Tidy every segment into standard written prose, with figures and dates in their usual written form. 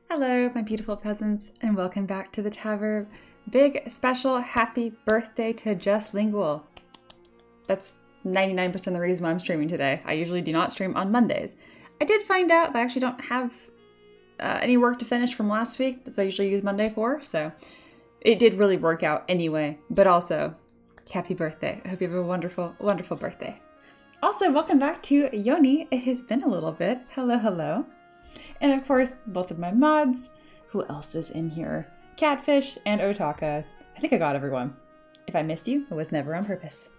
Hello, my beautiful peasants, and welcome back to the tavern. Big, special, happy birthday to Just Lingual. That's 99% of the reason why I'm streaming today. I usually do not stream on Mondays. I did find out that I actually don't have any work to finish from last week. That's what I usually use Monday for, so it did really work out anyway. But also, happy birthday. I hope you have a wonderful, wonderful birthday. Also, welcome back to Yoni. It has been a little bit. Hello, hello. And of course, both of my mods. Who else is in here? Catfish and Otaka. I think I got everyone. If I missed you, it was never on purpose.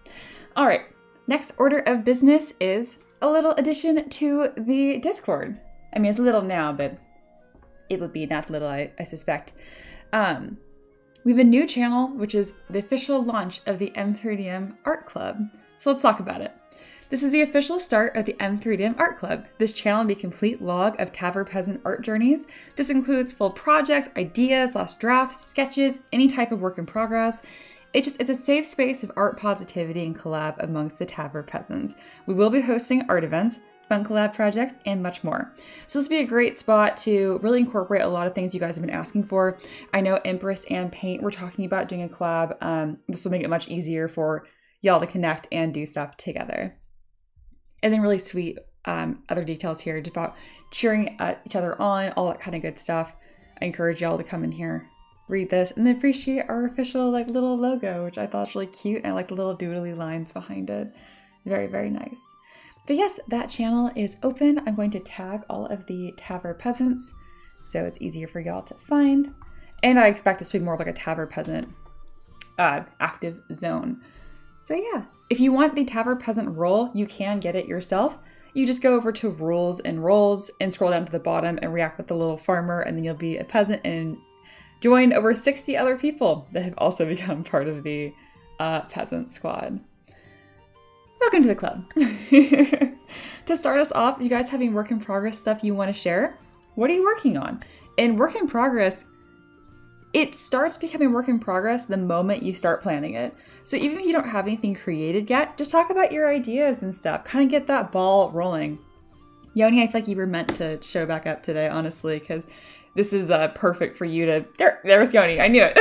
All right, next order of business is a little addition to the Discord. I mean, it's little now, but it will be not little, I suspect. We have a new channel, which is the official launch of the M3DM Art Club. So let's talk about it. This is the official start of the M3DM Art Club. This channel will be a complete log of Tavern Peasant art journeys. This includes full projects, ideas, last drafts, sketches, any type of work in progress. It's a safe space of art positivity and collab amongst the Tavern Peasants. We will be hosting art events, fun collab projects, and much more. So this will be a great spot to really incorporate a lot of things you guys have been asking for. I know Empress and Paint were talking about doing a collab. This will make it much easier for y'all to connect and do stuff together. And then really sweet other details here about cheering each other on, all that kind of good stuff. I encourage y'all to come in here, read this, and then appreciate our official little logo, which I thought was really cute. And I like the little doodly lines behind it. Very, very nice. But yes, that channel is open. I'm going to tag all of the Tavern Peasants so it's easier for y'all to find. And I expect this to be more of like a Tavern Peasant active zone. So yeah, if you want the Tavern Peasant role, you can get it yourself. You just go over to rules and roles and scroll down to the bottom and react with the little farmer, and then you'll be a peasant and join over 60 other people that have also become part of the peasant squad. Welcome to the club. To start us off, you guys having work in progress stuff you want to share? What are you working on? And work in progress, it starts becoming work in progress the moment you start planning it. So even if you don't have anything created yet, just talk about your ideas and stuff. Kind of get that ball rolling. Yoni, I feel like you were meant to show back up today, honestly, because this is perfect for you to... There's Yoni. I knew it.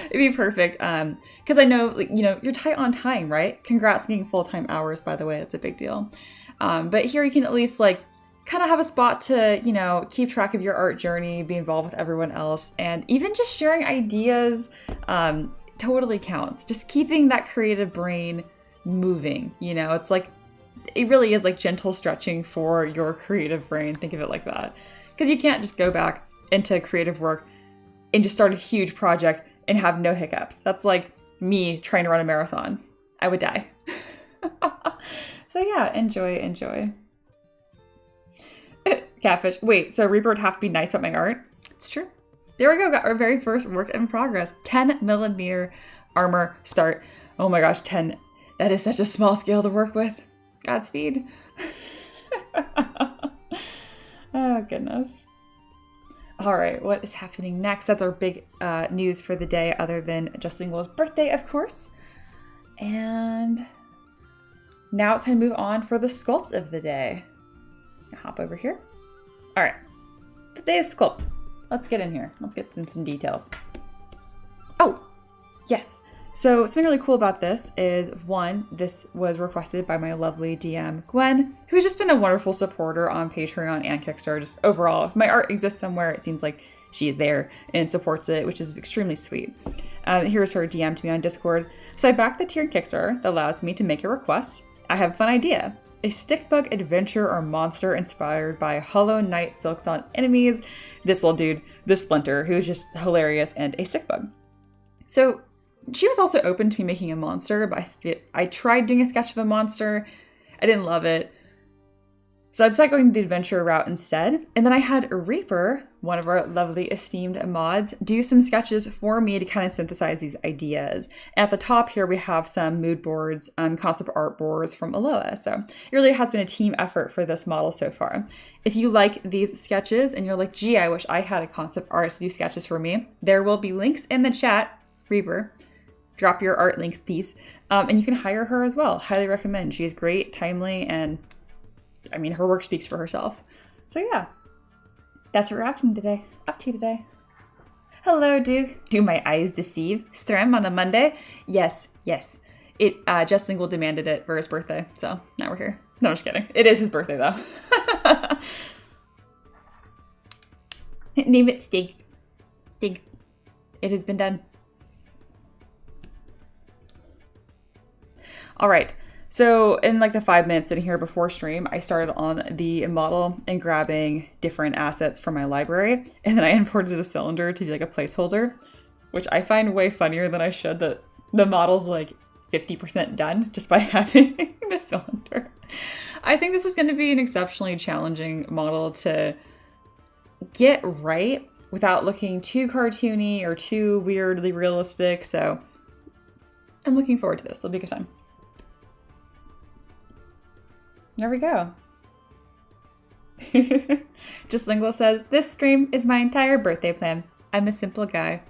It'd be perfect. Because I know, you're tight on time, right? Congrats on getting full-time hours, by the way. It's a big deal. But here you can at least, kind of have a spot to, keep track of your art journey, be involved with everyone else, and even just sharing ideas totally counts. Just keeping that creative brain moving, it's it really is like gentle stretching for your creative brain. Think of it like that. Because you can't just go back into creative work and just start a huge project and have no hiccups. That's like me trying to run a marathon. I would die. So yeah, enjoy. Catfish. Wait, so Reaper would have to be nice about my art? It's true. There we go. Got our very first work in progress. 10mm armor start. Oh my gosh, 10. That is such a small scale to work with. Godspeed. Oh, goodness. All right, what is happening next? That's our big news for the day, other than Just Lingual's birthday, of course. And now it's time to move on for the sculpt of the day. Hop over here. All right, today's sculpt. Let's get in here. Let's get some details. Oh, yes. So something really cool about this is, one, this was requested by my lovely DM, Gwen, who's just been a wonderful supporter on Patreon and Kickstarter. Just overall, if my art exists somewhere, it seems like she is there and supports it, which is extremely sweet. Here's her DM to me on Discord. So I backed the tier in Kickstarter that allows me to make a request. I have a fun idea. A stickbug adventure or monster inspired by Hollow Knight Silksong enemies. This little dude, this Splinter, who is just hilarious, and a stickbug. So she was also open to me making a monster, but I tried doing a sketch of a monster. I didn't love it. So I decided going the adventure route instead. And then I had Reaper, one of our lovely esteemed mods, do some sketches for me to kind of synthesize these ideas. And at the top here, we have some mood boards, concept art boards from Aloha. So it really has been a team effort for this model so far. If you like these sketches and you're like, gee, I wish I had a concept artist to do sketches for me, there will be links in the chat. Reaper, drop your art links, please. And you can hire her as well. Highly recommend. She is great, timely, and I mean, her work speaks for herself. So yeah. That's what we're up to today. Hello, Duke. Do my eyes deceive? Strem on a Monday? Yes. It Just Lingual demanded it for his birthday, so now we're here. No, I'm just kidding. It is his birthday though. Name it Stig. Stig. It has been done. All right. So in like the 5 minutes sitting here before stream, I started on the model and grabbing different assets from my library. And then I imported a cylinder to be like a placeholder, which I find way funnier than I should, that the model's like 50% done just by having the cylinder. I think this is going to be an exceptionally challenging model to get right without looking too cartoony or too weirdly realistic. So I'm looking forward to this. It'll be a good time. There we go. Just Lingual says, this stream is my entire birthday plan. I'm a simple guy.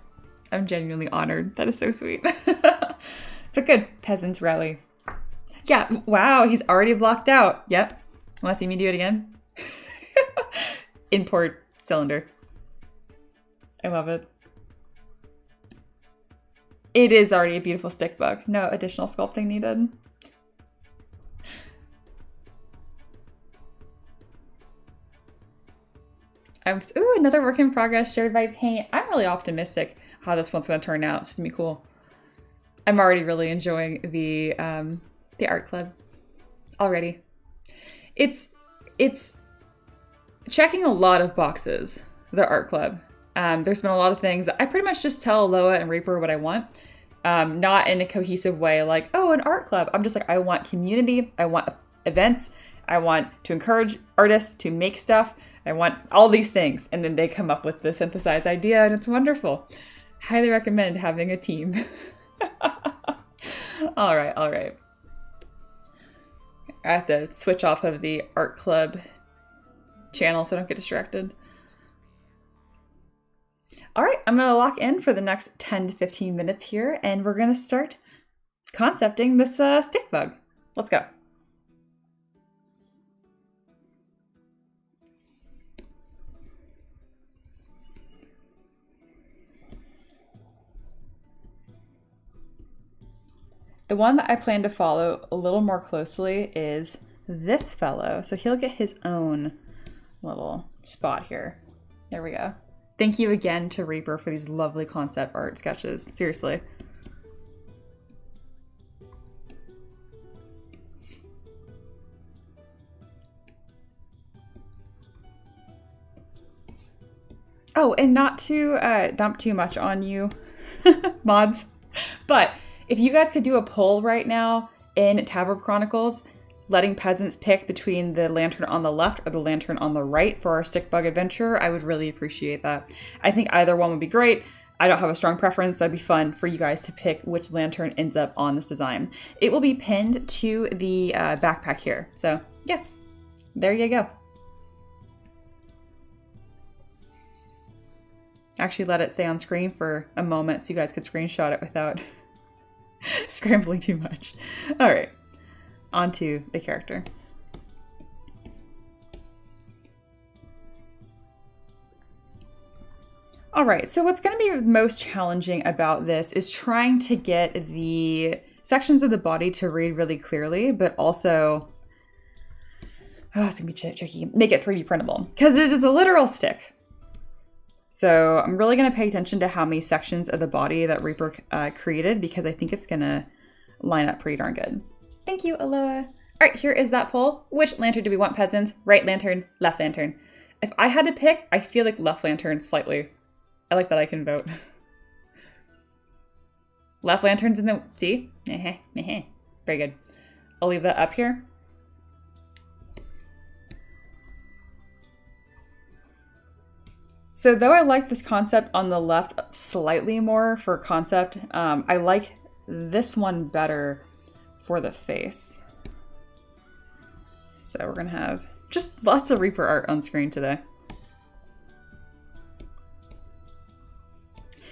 I'm genuinely honored. That is so sweet. But good, peasants rally. Yeah, wow, he's already blocked out. Yep. Want to see me do it again? Import cylinder. I love it. It is already a beautiful stick bug. No additional sculpting needed. Ooh, another work in progress shared by Paint. I'm really optimistic how this one's going to turn out. It's going to be cool. I'm already really enjoying the art club already. It's checking a lot of boxes, the art club. There's been a lot of things. I pretty much just tell Loa and Reaper what I want. Not in a cohesive way like, oh, an art club. I'm just like, I want community. I want events. I want to encourage artists to make stuff. I want all these things. And then they come up with the synthesized idea, and it's wonderful. Highly recommend having a team. All right. I have to switch off of the art club channel so I don't get distracted. All right, I'm gonna lock in for the next 10 to 15 minutes here, and we're gonna start concepting this stick bug. Let's go. The one that I plan to follow a little more closely is this fellow. So he'll get his own little spot here. There we go. Thank you again to Reaper for these lovely concept art sketches. Seriously. Oh, and not to dump too much on you, mods, but if you guys could do a poll right now in Tavern Chronicles, letting peasants pick between the lantern on the left or the lantern on the right for our stick bug adventure, I would really appreciate that. I think either one would be great. I don't have a strong preference, so it'd be fun for you guys to pick which lantern ends up on this design. It will be pinned to the backpack here. So yeah, there you go. Actually let it stay on screen for a moment so you guys could screenshot it without scrambling too much. All right, on to the character. All right, so what's going to be most challenging about this is trying to get the sections of the body to read really clearly, but also, oh, it's going to be tricky, make it 3D printable, because it is a literal stick. So I'm really going to pay attention to how many sections of the body that Reaper created, because I think it's going to line up pretty darn good. Thank you, Aloha. All right, here is that poll. Which lantern do we want, peasants? Right lantern, left lantern. If I had to pick, I feel like left lantern slightly. I like that I can vote. Left lanterns in the... See? Very good. I'll leave that up here. So though I like this concept on the left slightly more for concept, I like this one better for the face. So we're gonna have just lots of Reaper art on screen today.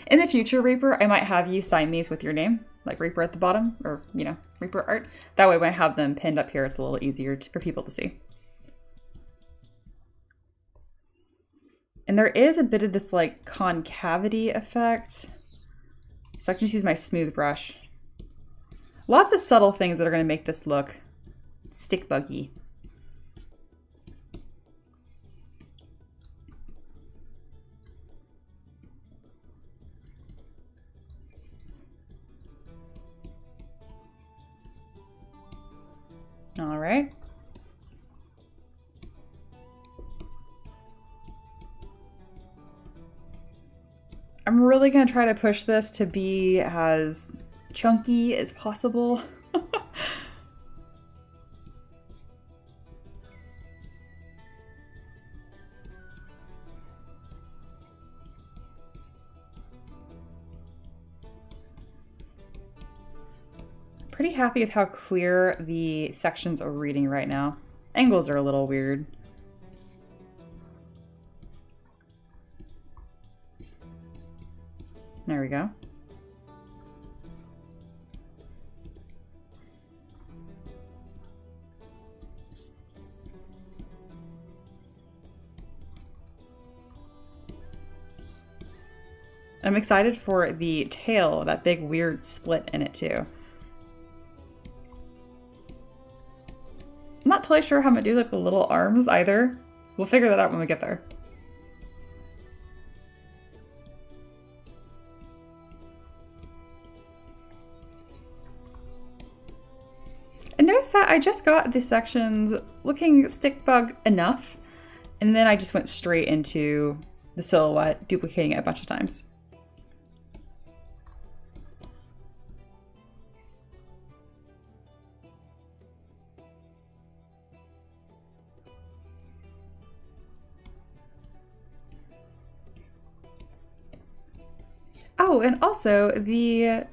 In the future, Reaper, I might have you sign these with your name, like Reaper at the bottom, or, you know, Reaper art. That way when I have them pinned up here, it's a little easier for people to see. And there is a bit of this like concavity effect. So I can just use my smooth brush. Lots of subtle things that are going to make this look stick buggy. All right. I'm really going to try to push this to be as chunky as possible. Pretty happy with how clear the sections are reading right now. Angles are a little weird. There we go. I'm excited for the tail, that big weird split in it too. I'm not totally sure how I'm gonna do like the little arms either. We'll figure that out when we get there. And notice that I just got the sections looking stick bug enough, and then I just went straight into the silhouette, duplicating it a bunch of times. Oh, and also the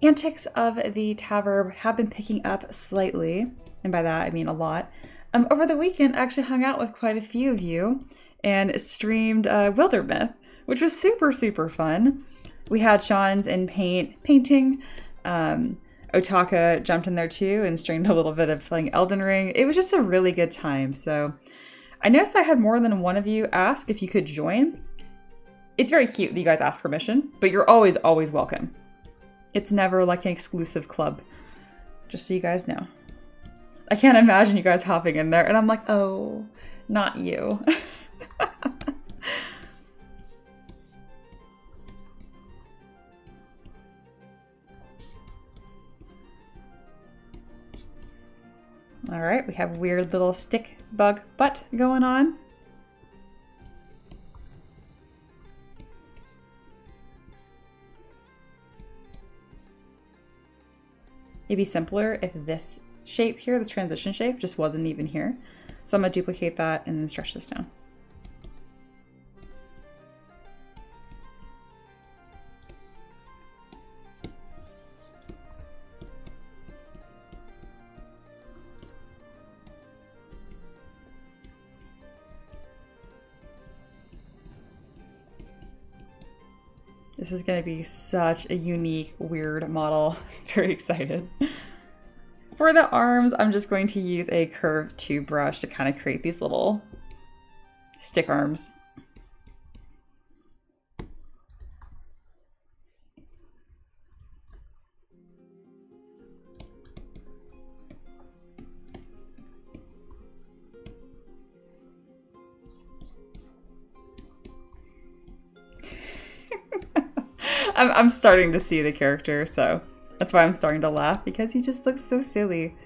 antics of the Taverb have been picking up slightly, and by that I mean a lot. Over the weekend, I actually hung out with quite a few of you and streamed Wildermyth, which was super, super fun. We had Sean's in painting. Otaka jumped in there too and streamed a little bit of playing Elden Ring. It was just a really good time. So I noticed I had more than one of you ask if you could join. It's very cute that you guys ask permission, but you're always, always welcome. It's never like an exclusive club, just so you guys know. I can't imagine you guys hopping in there and I'm like, oh, not you. All right, we have weird little stick bug butt going on. It'd be simpler if this shape here, this transition shape, just wasn't even here. So I'm gonna duplicate that and then stretch this down. This is going to be such a unique, weird model. Very excited. For the arms, I'm just going to use a curved tube brush to kind of create these little stick arms. I'm starting to see the character, so that's why I'm starting to laugh, because he just looks so silly.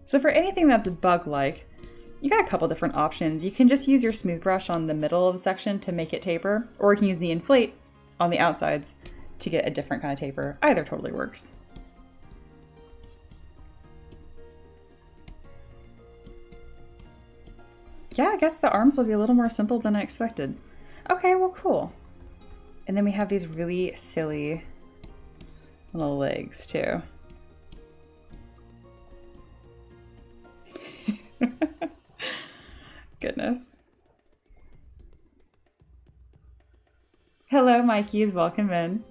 So for anything that's bug-like, you got a couple different options. You can just use your smooth brush on the middle of the section to make it taper, or you can use the inflate on the outsides to get a different kind of taper. Either totally works. Yeah, I guess the arms will be a little more simple than I expected. Okay, well, cool. And then we have these really silly little legs too. Goodness. Hello, Mikeys. Welcome in.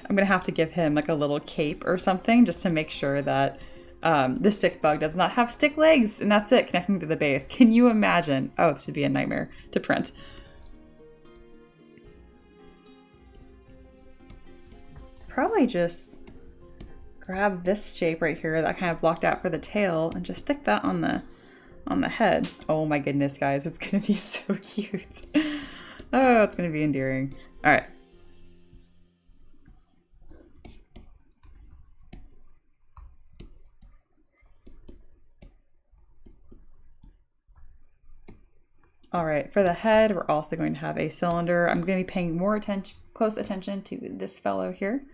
I'm gonna have to give him like a little cape or something just to make sure that the stick bug does not have stick legs, and that's it, connecting to the base. Can you imagine? Oh, this would be a nightmare to print. Probably just grab this shape right here that kind of blocked out for the tail and just stick that on the head. Oh my goodness, guys, it's gonna be so cute. Oh, it's gonna be endearing. All right. All right, for the head, we're also going to have a cylinder. I'm going to be paying more close attention to this fellow here.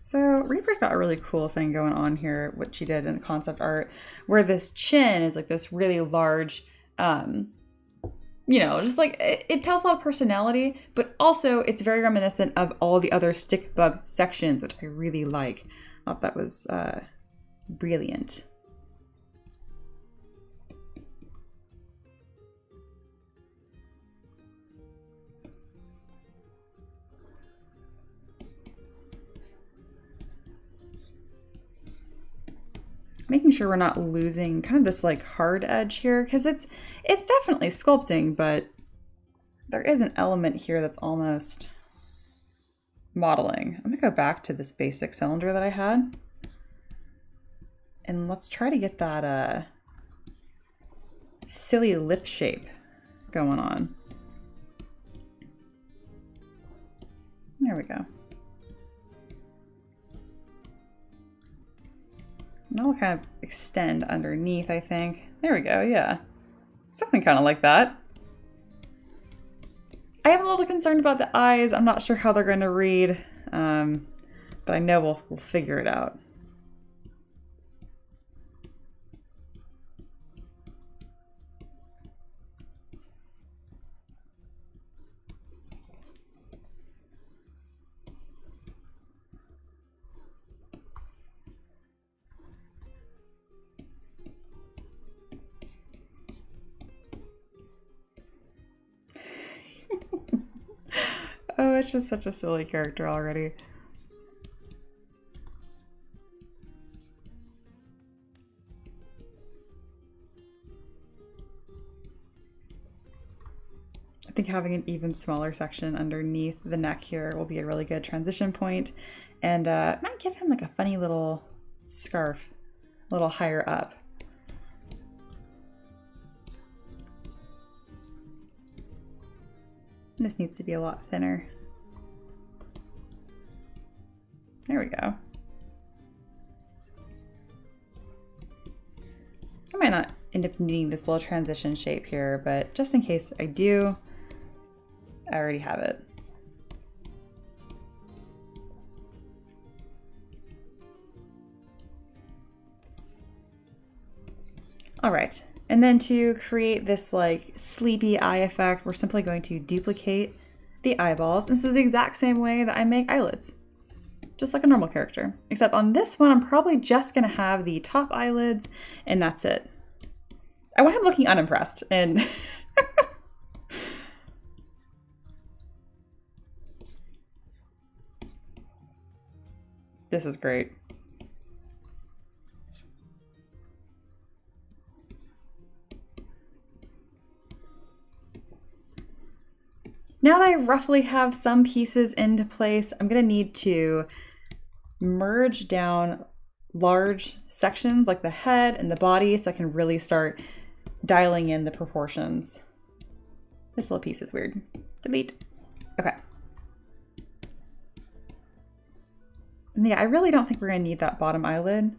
So Reaper's got a really cool thing going on here, what she did in the concept art, where this chin is like this really large, you know, just like it tells a lot of personality, but also it's very reminiscent of all the other stick bug sections, which I really like. I thought that was brilliant. Making sure we're not losing kind of this like hard edge here, because it's definitely sculpting, but there is an element here that's almost modeling. I'm gonna go back to this basic cylinder that I had, and let's try to get that silly lip shape going on. There we go. That'll kind of extend underneath, I think. There we go, yeah. Something kind of like that. I am a little concerned about the eyes. I'm not sure how they're going to read, but I know we'll figure it out. Oh, it's just such a silly character already. I think having an even smaller section underneath the neck here will be a really good transition point, and might give him like a funny little scarf a little higher up. This needs to be a lot thinner. There we go. I might not end up needing this little transition shape here, but just in case I do, I already have it. All right. And then to create this like sleepy eye effect, we're simply going to duplicate the eyeballs. And this is the exact same way that I make eyelids, just like a normal character. Except on this one, I'm probably just gonna have the top eyelids and that's it. I want him looking unimpressed and this is great. Now that I roughly have some pieces into place, I'm gonna need to merge down large sections like the head and the body so I can really start dialing in the proportions. This little piece is weird. Delete. Okay. And yeah, I really don't think we're gonna need that bottom eyelid,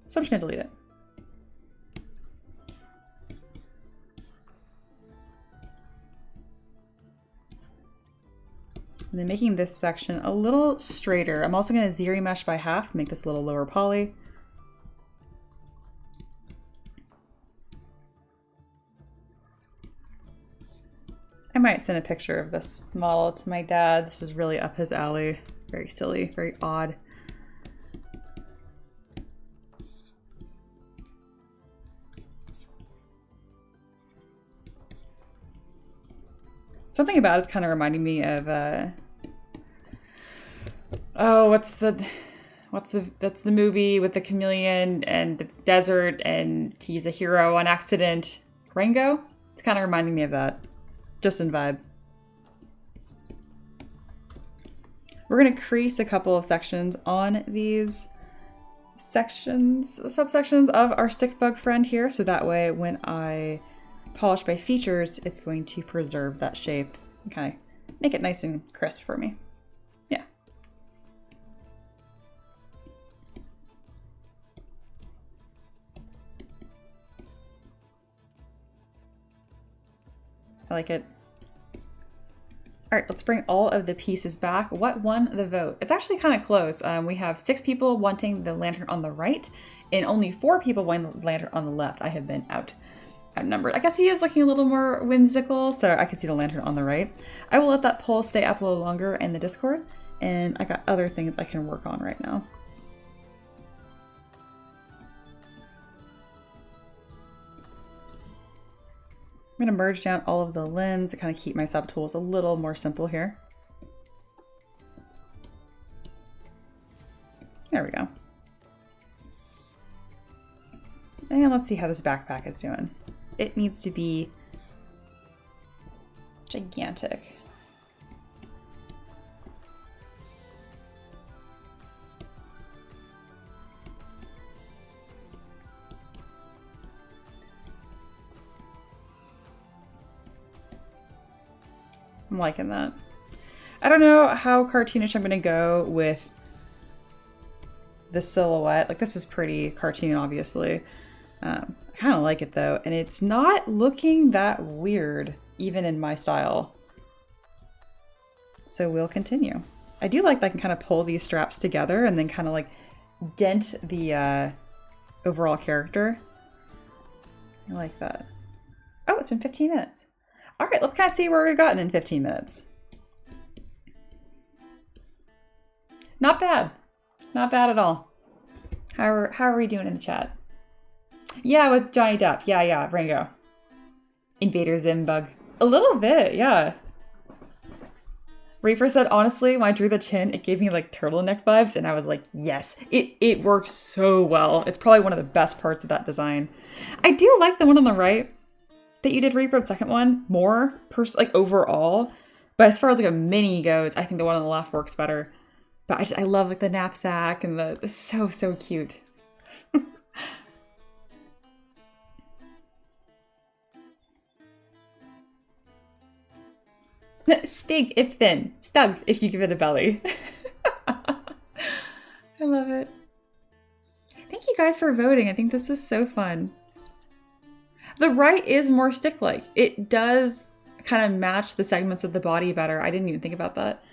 so I'm just gonna delete it. And then making this section a little straighter. I'm also going to zero mesh by half, make this a little lower poly. might send a picture of this model to my dad. This is really up his alley. Very silly, very odd. Something about it's kind of reminding me of oh, that's the movie with the chameleon and the desert and he's a hero on accident. Rango? It's kind of reminding me of that. Just in vibe. We're going to crease a couple of sections on these subsections of our stick bug friend here. So that way when I polish by features, it's going to preserve that shape and kind of make it nice and crisp for me. Yeah. I like it. All right, let's bring all of the pieces back. What won the vote? It's actually kind of close. We have 6 people wanting the lantern on the right and only 4 people wanting the lantern on the left. I have been outnumbered. I guess he is looking a little more whimsical, so I can see the lantern on the right. I will let that poll stay up a little longer in the Discord, and I got other things I can work on right now. I'm going to merge down all of the limbs to kind of keep my subtools a little more simple here. There we go. And let's see how this backpack is doing. It needs to be gigantic. I'm liking that. I don't know how cartoonish I'm gonna go with the silhouette. Like, this is pretty cartoon, obviously. I kind of like it though, and it's not looking that weird, even in my style. So we'll continue. I do like that I can kind of pull these straps together and then kind of like dent the overall character. I like that. Oh, it's been 15 minutes. All right, let's kind of see where we've gotten in 15 minutes. Not bad. Not bad at all. How are we doing in the chat? Yeah, with Johnny Depp. Yeah, Rango. Invader Zim bug. A little bit, yeah. Reaper said, honestly, when I drew the chin, it gave me like turtleneck vibes, and I was like, yes, it works so well. It's probably one of the best parts of that design. I do like the one on the right that you did, Reaper, the second one, more, like overall. But as far as like a mini goes, I think the one on the left works better. But I love like the knapsack and it's so cute. Stig if thin. Stug if you give it a belly. I love it. Thank you guys for voting. I think this is so fun. The right is more stick-like. It does kind of match the segments of the body better. I didn't even think about that.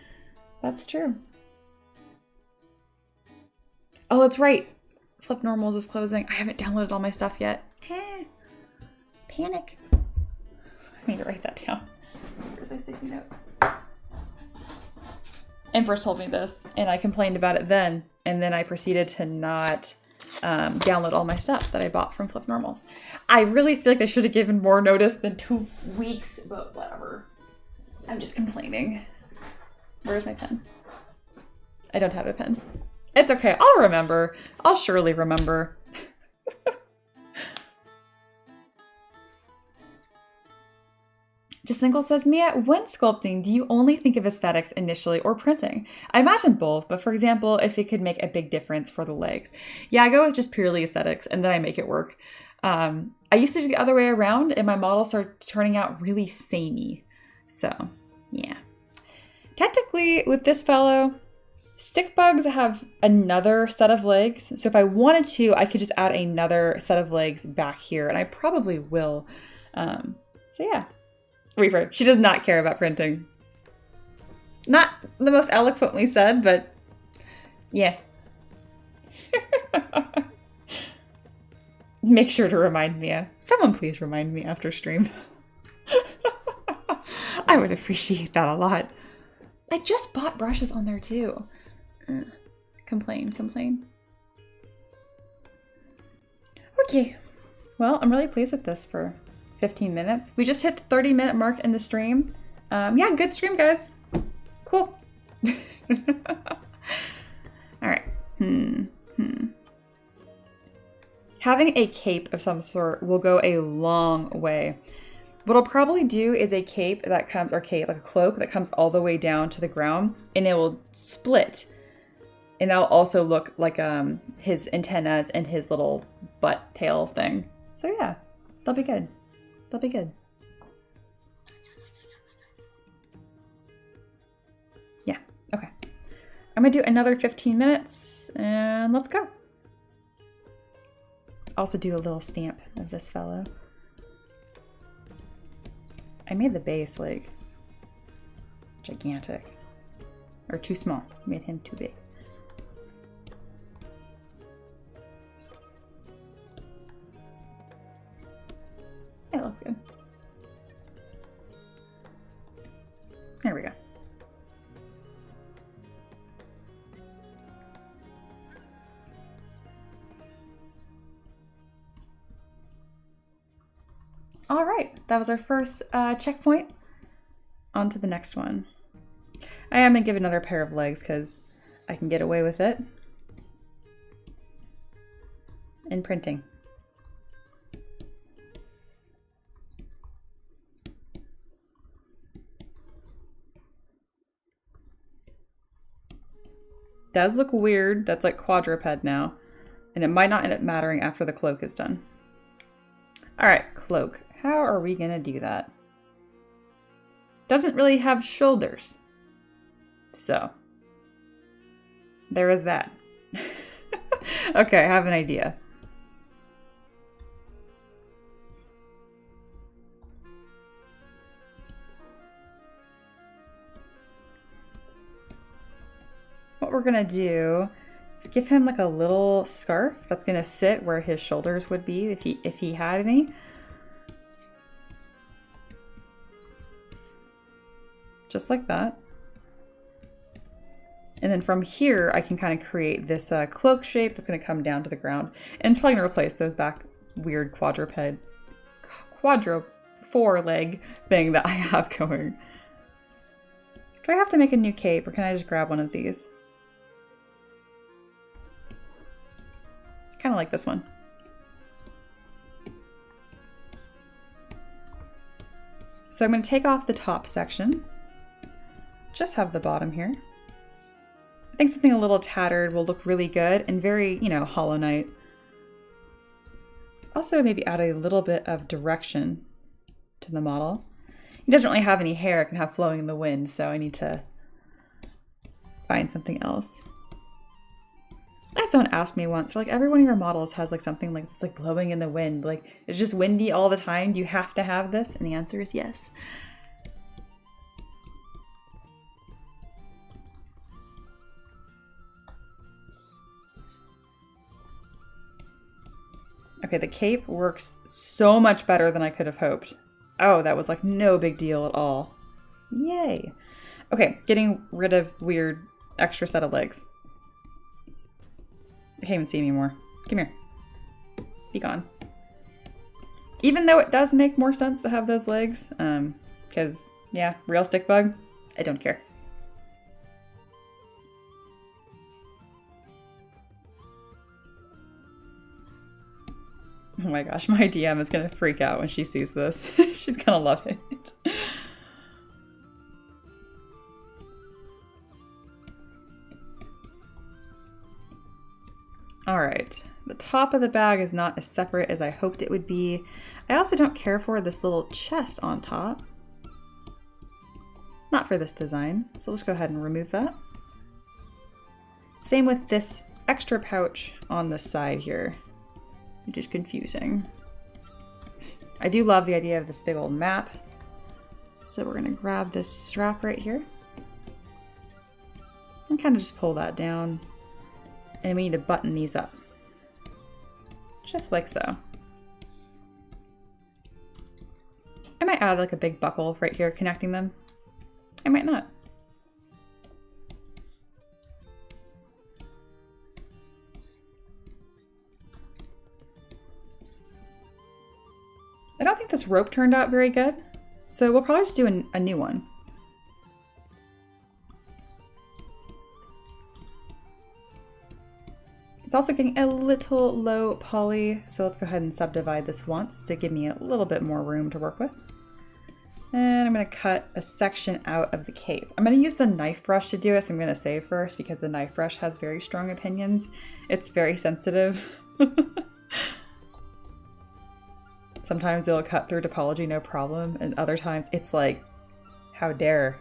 That's true. Oh, that's right. Flip Normals is closing. I haven't downloaded all my stuff yet. Panic. I need to write that down. Where's my sticky notes? Empress told me this, and I complained about it then, and then I proceeded to not download all my stuff that I bought from Flip Normals. I really feel like I should have given more notice than 2 weeks, but whatever. I'm just complaining. Where's my pen? I don't have a pen. It's okay. I'll remember. I'll surely remember. Jasninkle says, Mia, when sculpting, do you only think of aesthetics initially or printing? I imagine both, but for example, if it could make a big difference for the legs. Yeah, I go with just purely aesthetics and then I make it work. I used to do the other way around and my models started turning out really samey. So, yeah. Technically, with this fellow, stick bugs have another set of legs. So if I wanted to, I could just add another set of legs back here, and I probably will. So yeah. Reaper, she does not care about printing. Not the most eloquently said, but yeah. Make sure to remind me. Someone please remind me after stream. I would appreciate that a lot. I just bought brushes on there too. Complain. Okay. Well, I'm really pleased with this for 15 minutes. We just hit the 30-minute mark in the stream. Yeah, good stream, guys. Cool. All right. Having a cape of some sort will go a long way. What I'll probably do is a cape that comes, or cape, like a cloak that comes all the way down to the ground, and it will split. And that'll also look like his antennas and his little butt tail thing. So yeah, they'll be good. They'll be good. Yeah, okay. I'm gonna do another 15 minutes and let's go. Also do a little stamp of this fellow. I made the base like gigantic, or too small. I made him too big. Yeah, that looks good. There we go. All right, that was our first checkpoint. On to the next one. I am gonna give another pair of legs because I can get away with it. And printing. Does look weird. That's like quadruped now. And it might not end up mattering after the cloak is done. All right, cloak. How are we gonna do that? Doesn't really have shoulders. So, there is that. Okay, I have an idea. What we're gonna do is give him like a little scarf that's gonna sit where his shoulders would be if he had any. Just like that. And then from here, I can kind of create this cloak shape that's going to come down to the ground. And it's probably going to replace those back weird four leg thing that I have going. Do I have to make a new cape or can I just grab one of these? Kind of like this one. So I'm going to take off the top section. Just have the bottom here. I think something a little tattered will look really good and very, you know, Hollow Knight. Also maybe add a little bit of direction to the model. He doesn't really have any hair, it can have flowing in the wind, so I need to find something else. I had someone ask me once, like, every one of your models has like something like it's like blowing in the wind. Like, it's just windy all the time. Do you have to have this? And the answer is yes. Okay, the cape works so much better than I could have hoped. Oh, that was like no big deal at all. Yay. Okay, getting rid of weird extra set of legs. I can't even see anymore. Come here. Be gone. Even though it does make more sense to have those legs, because, yeah, real stick bug, I don't care. Oh my gosh, my DM is gonna freak out when she sees this. She's gonna love it. All right, the top of the bag is not as separate as I hoped it would be. I also don't care for this little chest on top. Not for this design, so let's go ahead and remove that. Same with this extra pouch on the side here, which is confusing. I do love the idea of this big old map. So we're gonna grab this strap right here and kind of just pull that down. And we need to button these up. Just like so. I might add like a big buckle right here connecting them. I might not. I don't think this rope turned out very good, so we'll probably just do a new one. It's also getting a little low poly, so let's go ahead and subdivide this once to give me a little bit more room to work with. And I'm going to cut a section out of the cape. I'm going to use the knife brush to do it, so I'm going to save first because the knife brush has very strong opinions. It's very sensitive. Sometimes it'll cut through topology no problem, and other times it's like, how dare,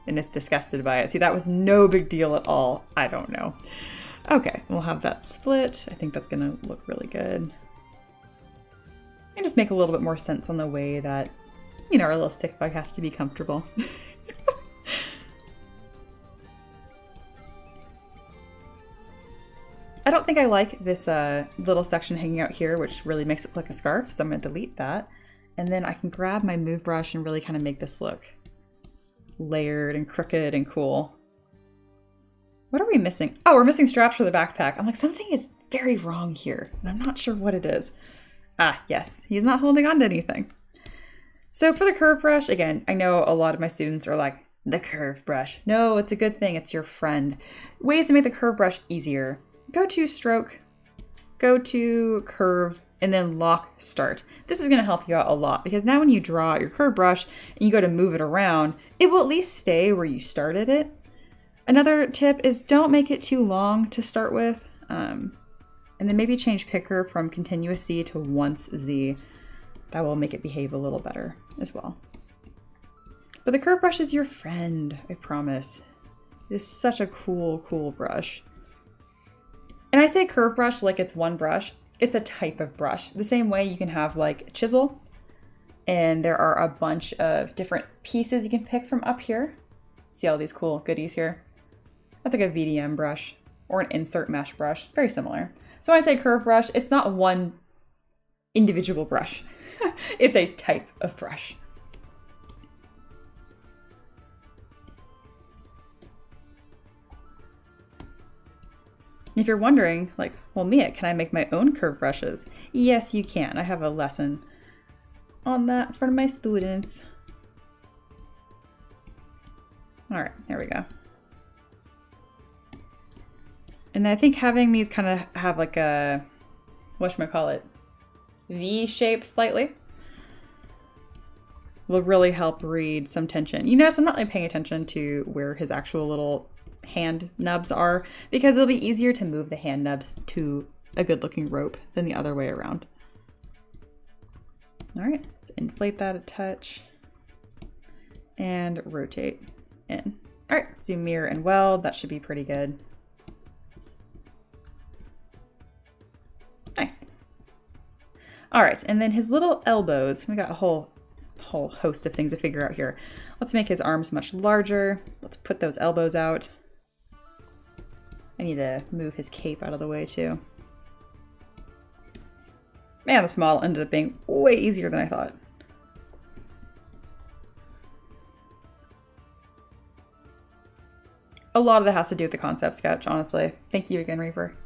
and it's disgusted by it. See, that was no big deal at all. I don't know. Okay, we'll have that split. I think that's gonna look really good. And just make a little bit more sense on the way that, you know, our little stick bug has to be comfortable. I don't think I like this little section hanging out here, which really makes it look like a scarf, so I'm going to delete that. And then I can grab my move brush and really kind of make this look layered and crooked and cool. What are we missing? Oh, we're missing straps for the backpack. I'm like, something is very wrong here, and I'm not sure what it is. Ah, yes, he's not holding on to anything. So for the curve brush, again, I know a lot of my students are like, the curve brush. No, it's a good thing, it's your friend. Ways to make the curve brush easier. Go to stroke, go to curve, and then lock start. This is going to help you out a lot because now when you draw your curve brush and you go to move it around, it will at least stay where you started it. Another tip is don't make it too long to start with, and then maybe change picker from continuous Z to once Z. That will make it behave a little better as well. But the curve brush is your friend, I promise. It is such a cool, cool brush. And I say curve brush like it's one brush. It's a type of brush. The same way you can have like chisel, and there are a bunch of different pieces you can pick from up here. See all these cool goodies here? That's like a VDM brush or an insert mesh brush, very similar. So when I say curve brush, it's not one individual brush. It's a type of brush. If you're wondering, like, well, Mia, can I make my own curve brushes? Yes, you can. I have a lesson on that for my students. All right, there we go. And I think having these kind of have like a, whatchamacallit, V shape slightly will really help read some tension. You notice I'm not really paying attention to where his actual little hand nubs are because it'll be easier to move the hand nubs to a good looking rope than the other way around. All right, let's inflate that a touch and rotate in. All right, let's do mirror and weld. That should be pretty good. Nice. All right, and then his little elbows, we got a whole host of things to figure out here. Let's make his arms much larger. Let's put those elbows out. I need to move his cape out of the way too. Man, this model ended up being way easier than I thought. A lot of that has to do with the concept sketch, honestly. Thank you again, Reaper.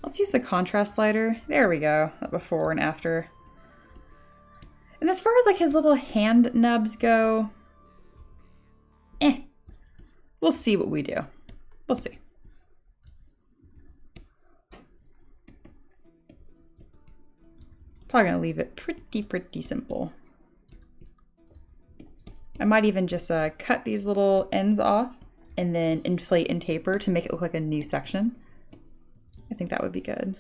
Let's use the contrast slider. There we go, before and after. And as far as like his little hand nubs go, we'll see what we do. We'll see. Probably gonna leave it pretty simple. I might even just cut these little ends off and then inflate and taper to make it look like a new section. I think that would be good.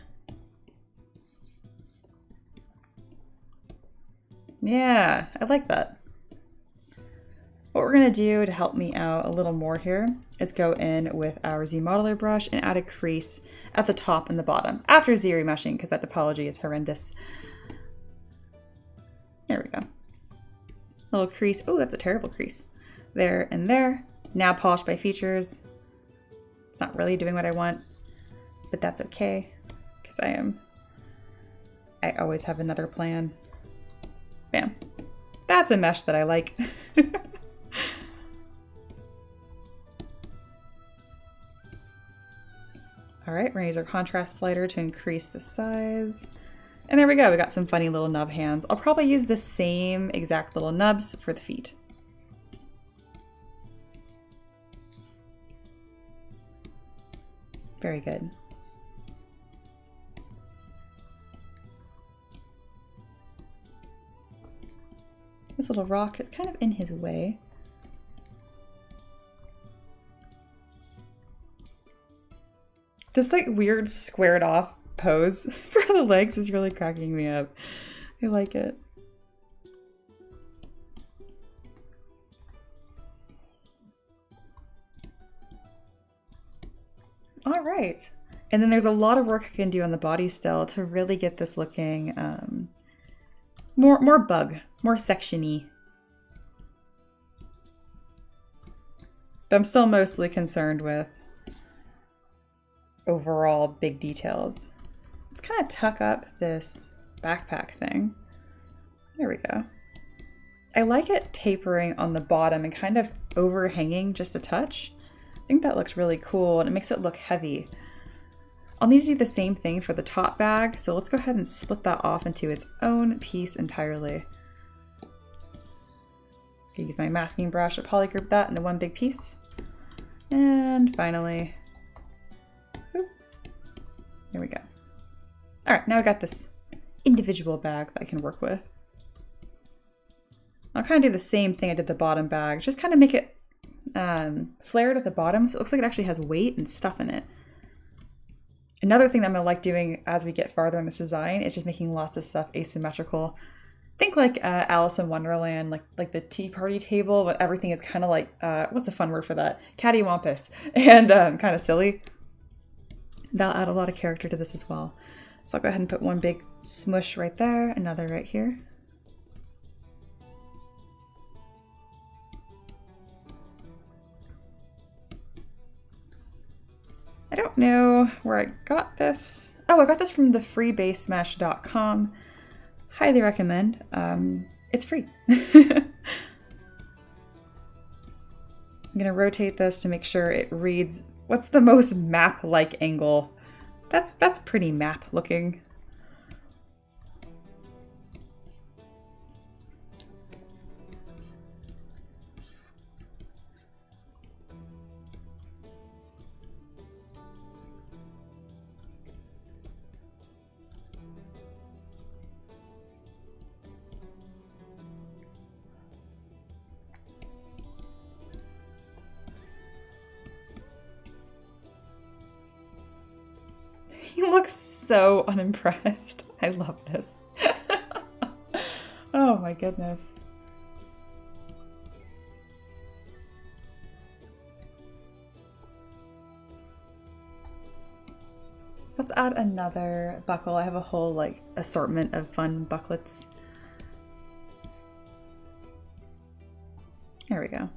Yeah, I like that. What we're gonna do to help me out a little more here is go in with our Z modeler brush and add a crease at the top and the bottom after Z remeshing because that topology is horrendous. There we go. Little crease. Oh, that's a terrible crease. There and there. Now polished by features. It's not really doing what I want. but that's okay, because I always have another plan. Bam. That's a mesh that I like. All right, we're gonna use our contrast slider to increase the size. And there we go, we got some funny little nub hands. I'll probably use the same exact little nubs for the feet. Very good. This little rock is kind of in his way. This like weird squared off pose for the legs is really cracking me up. I like it. All right. And then there's a lot of work I can do on the body still to really get this looking more bug, more section-y. But I'm still mostly concerned with overall big details. Let's kind of tuck up this backpack thing. There we go. I like it tapering on the bottom and kind of overhanging just a touch. I think that looks really cool and it makes it look heavy. I'll need to do the same thing for the top bag, so let's go ahead and split that off into its own piece entirely. I'll use my masking brush to polygroup that into one big piece. And finally, whoop, there we go. All right, now I got this individual bag that I can work with. I'll kind of do the same thing I did the bottom bag, just kind of make it flared at the bottom so it looks like it actually has weight and stuff in it. Another thing that I'm gonna like doing as we get farther in this design is just making lots of stuff asymmetrical. Think like Alice in Wonderland, like the tea party table, but everything is kind of like, what's a fun word for that? Cattywampus and kind of silly. That'll add a lot of character to this as well. So I'll go ahead and put one big smush right there, another right here. I don't know where I got this. Oh, I got this from the freebasemesh.com. Highly recommend. It's free. I'm gonna rotate this to make sure it reads, what's the most map-like angle? That's pretty map looking. He looks so unimpressed. I love this. Oh my goodness. Let's add another buckle. I have a whole like assortment of fun bucklets. There we go.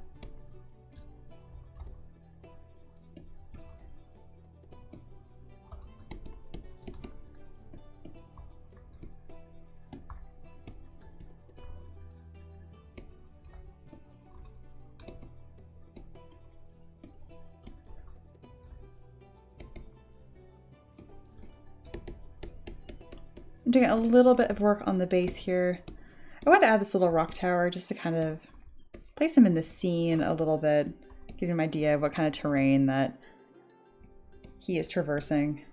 I'm doing a little bit of work on the base here. I want to add this little rock tower just to kind of place him in the scene a little bit, give him an idea of what kind of terrain that he is traversing.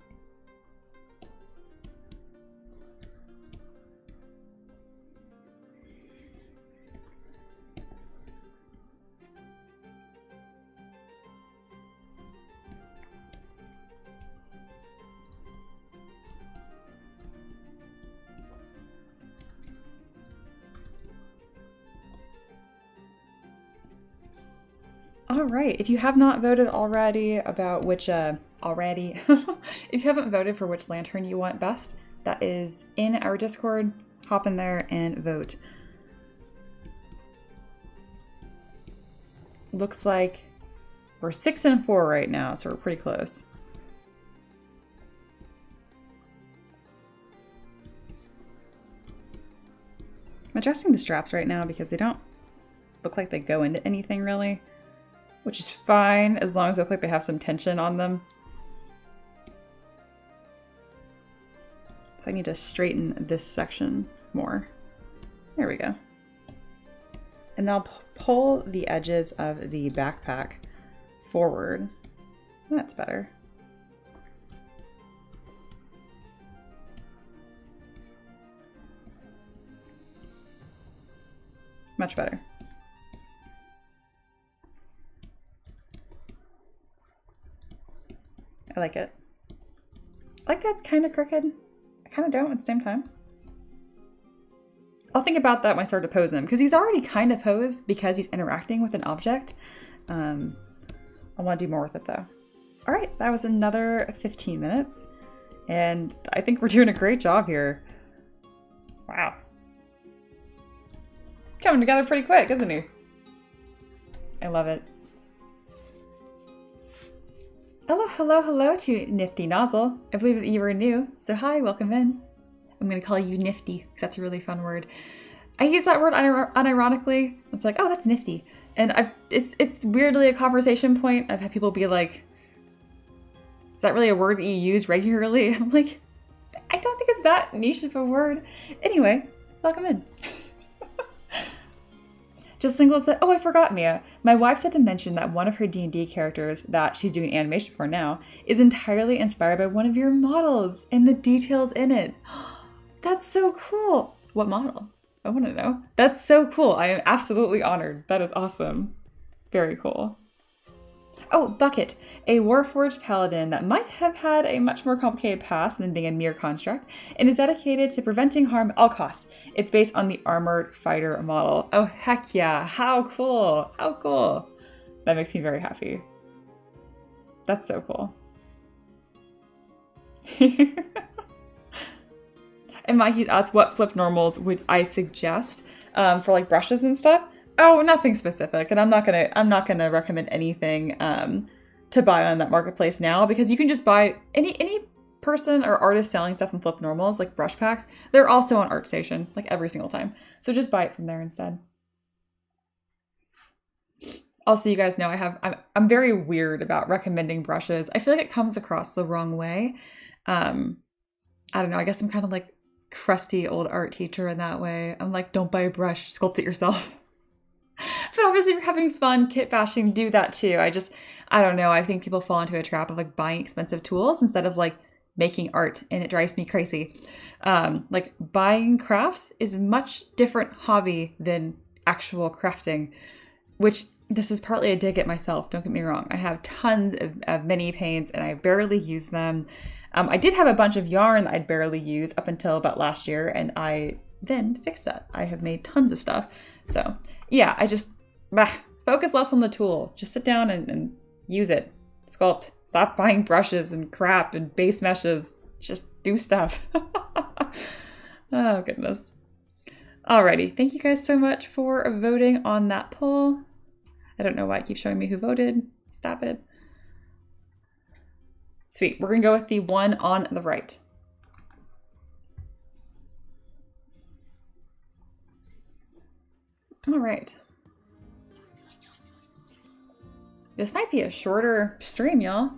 All right, if you have not voted already about which, if you haven't voted for which lantern you want best, that is in our Discord. Hop in there and vote. Looks like we're 6 and 4 right now, so we're pretty close. adjusting the straps right now because they don't look like they go into anything really, which is fine as long as they look like they have some tension on them. So I need to straighten this section more. There we go. And I'll pull the edges of the backpack forward. That's better. Much better. I like it. I like that it's kind of crooked. I kind of don't at the same time. I'll think about that when I start to pose him, because he's already kind of posed because he's interacting with an object. I want to do more with it though. All right, that was another 15 minutes. And I think we're doing a great job here. Wow. Coming together pretty quick, isn't he? I love it. Hello, hello, hello to Nifty Nozzle. I believe that you were new, so hi, welcome in. I'm gonna call you Nifty because that's a really fun word. I use that word unironically. It's like, oh, that's nifty. And it's weirdly a conversation point. I've had people be like, is that really a word that you use regularly? I'm like, I don't think it's that niche of a word. Anyway, welcome in. Just Single said, oh, I forgot, Mia. My wife said to mention that one of her D&D characters that she's doing animation for now is entirely inspired by one of your models and the details in it. That's so cool. What model? I want to know. That's so cool. I am absolutely honored. That is awesome. Very cool. Oh, Bucket, a Warforged paladin that might have had a much more complicated past than being a mere construct, and is dedicated to preventing harm at all costs. It's based on the armored fighter model. Oh, heck yeah. How cool. How cool. That makes me very happy. That's so cool. And Mikey asked what flip normals would I suggest for like brushes and stuff. Oh, nothing specific, and I'm not gonna recommend anything to buy on that marketplace now, because you can just buy any person or artist selling stuff in flip normals like brush packs. They're also on ArtStation like every single time, so just buy it from there instead. Also, you guys know I'm very weird about recommending brushes. I feel like it comes across the wrong way. I don't know. I guess I'm kind of like crusty old art teacher in that way. I'm like, don't buy a brush, sculpt it yourself. But obviously, if you're having fun kit bashing, do that too. I don't know. I think people fall into a trap of like buying expensive tools instead of like making art, and it drives me crazy. Like buying crafts is a much different hobby than actual crafting, which this is partly a dig at myself. Don't get me wrong. I have tons of mini paints and I barely use them. I did have a bunch of yarn that I'd barely use up until about last year, and I then fixed that. I have made tons of stuff. So yeah, I just focus less on the tool. Just sit down and use it. Sculpt. Stop buying brushes and crap and base meshes. Just do stuff. Oh, goodness. Alrighty. Thank you guys so much for voting on that poll. I don't know why it keeps showing me who voted. Stop it. Sweet. We're going to go with the one on the right. All right. This might be a shorter stream, y'all.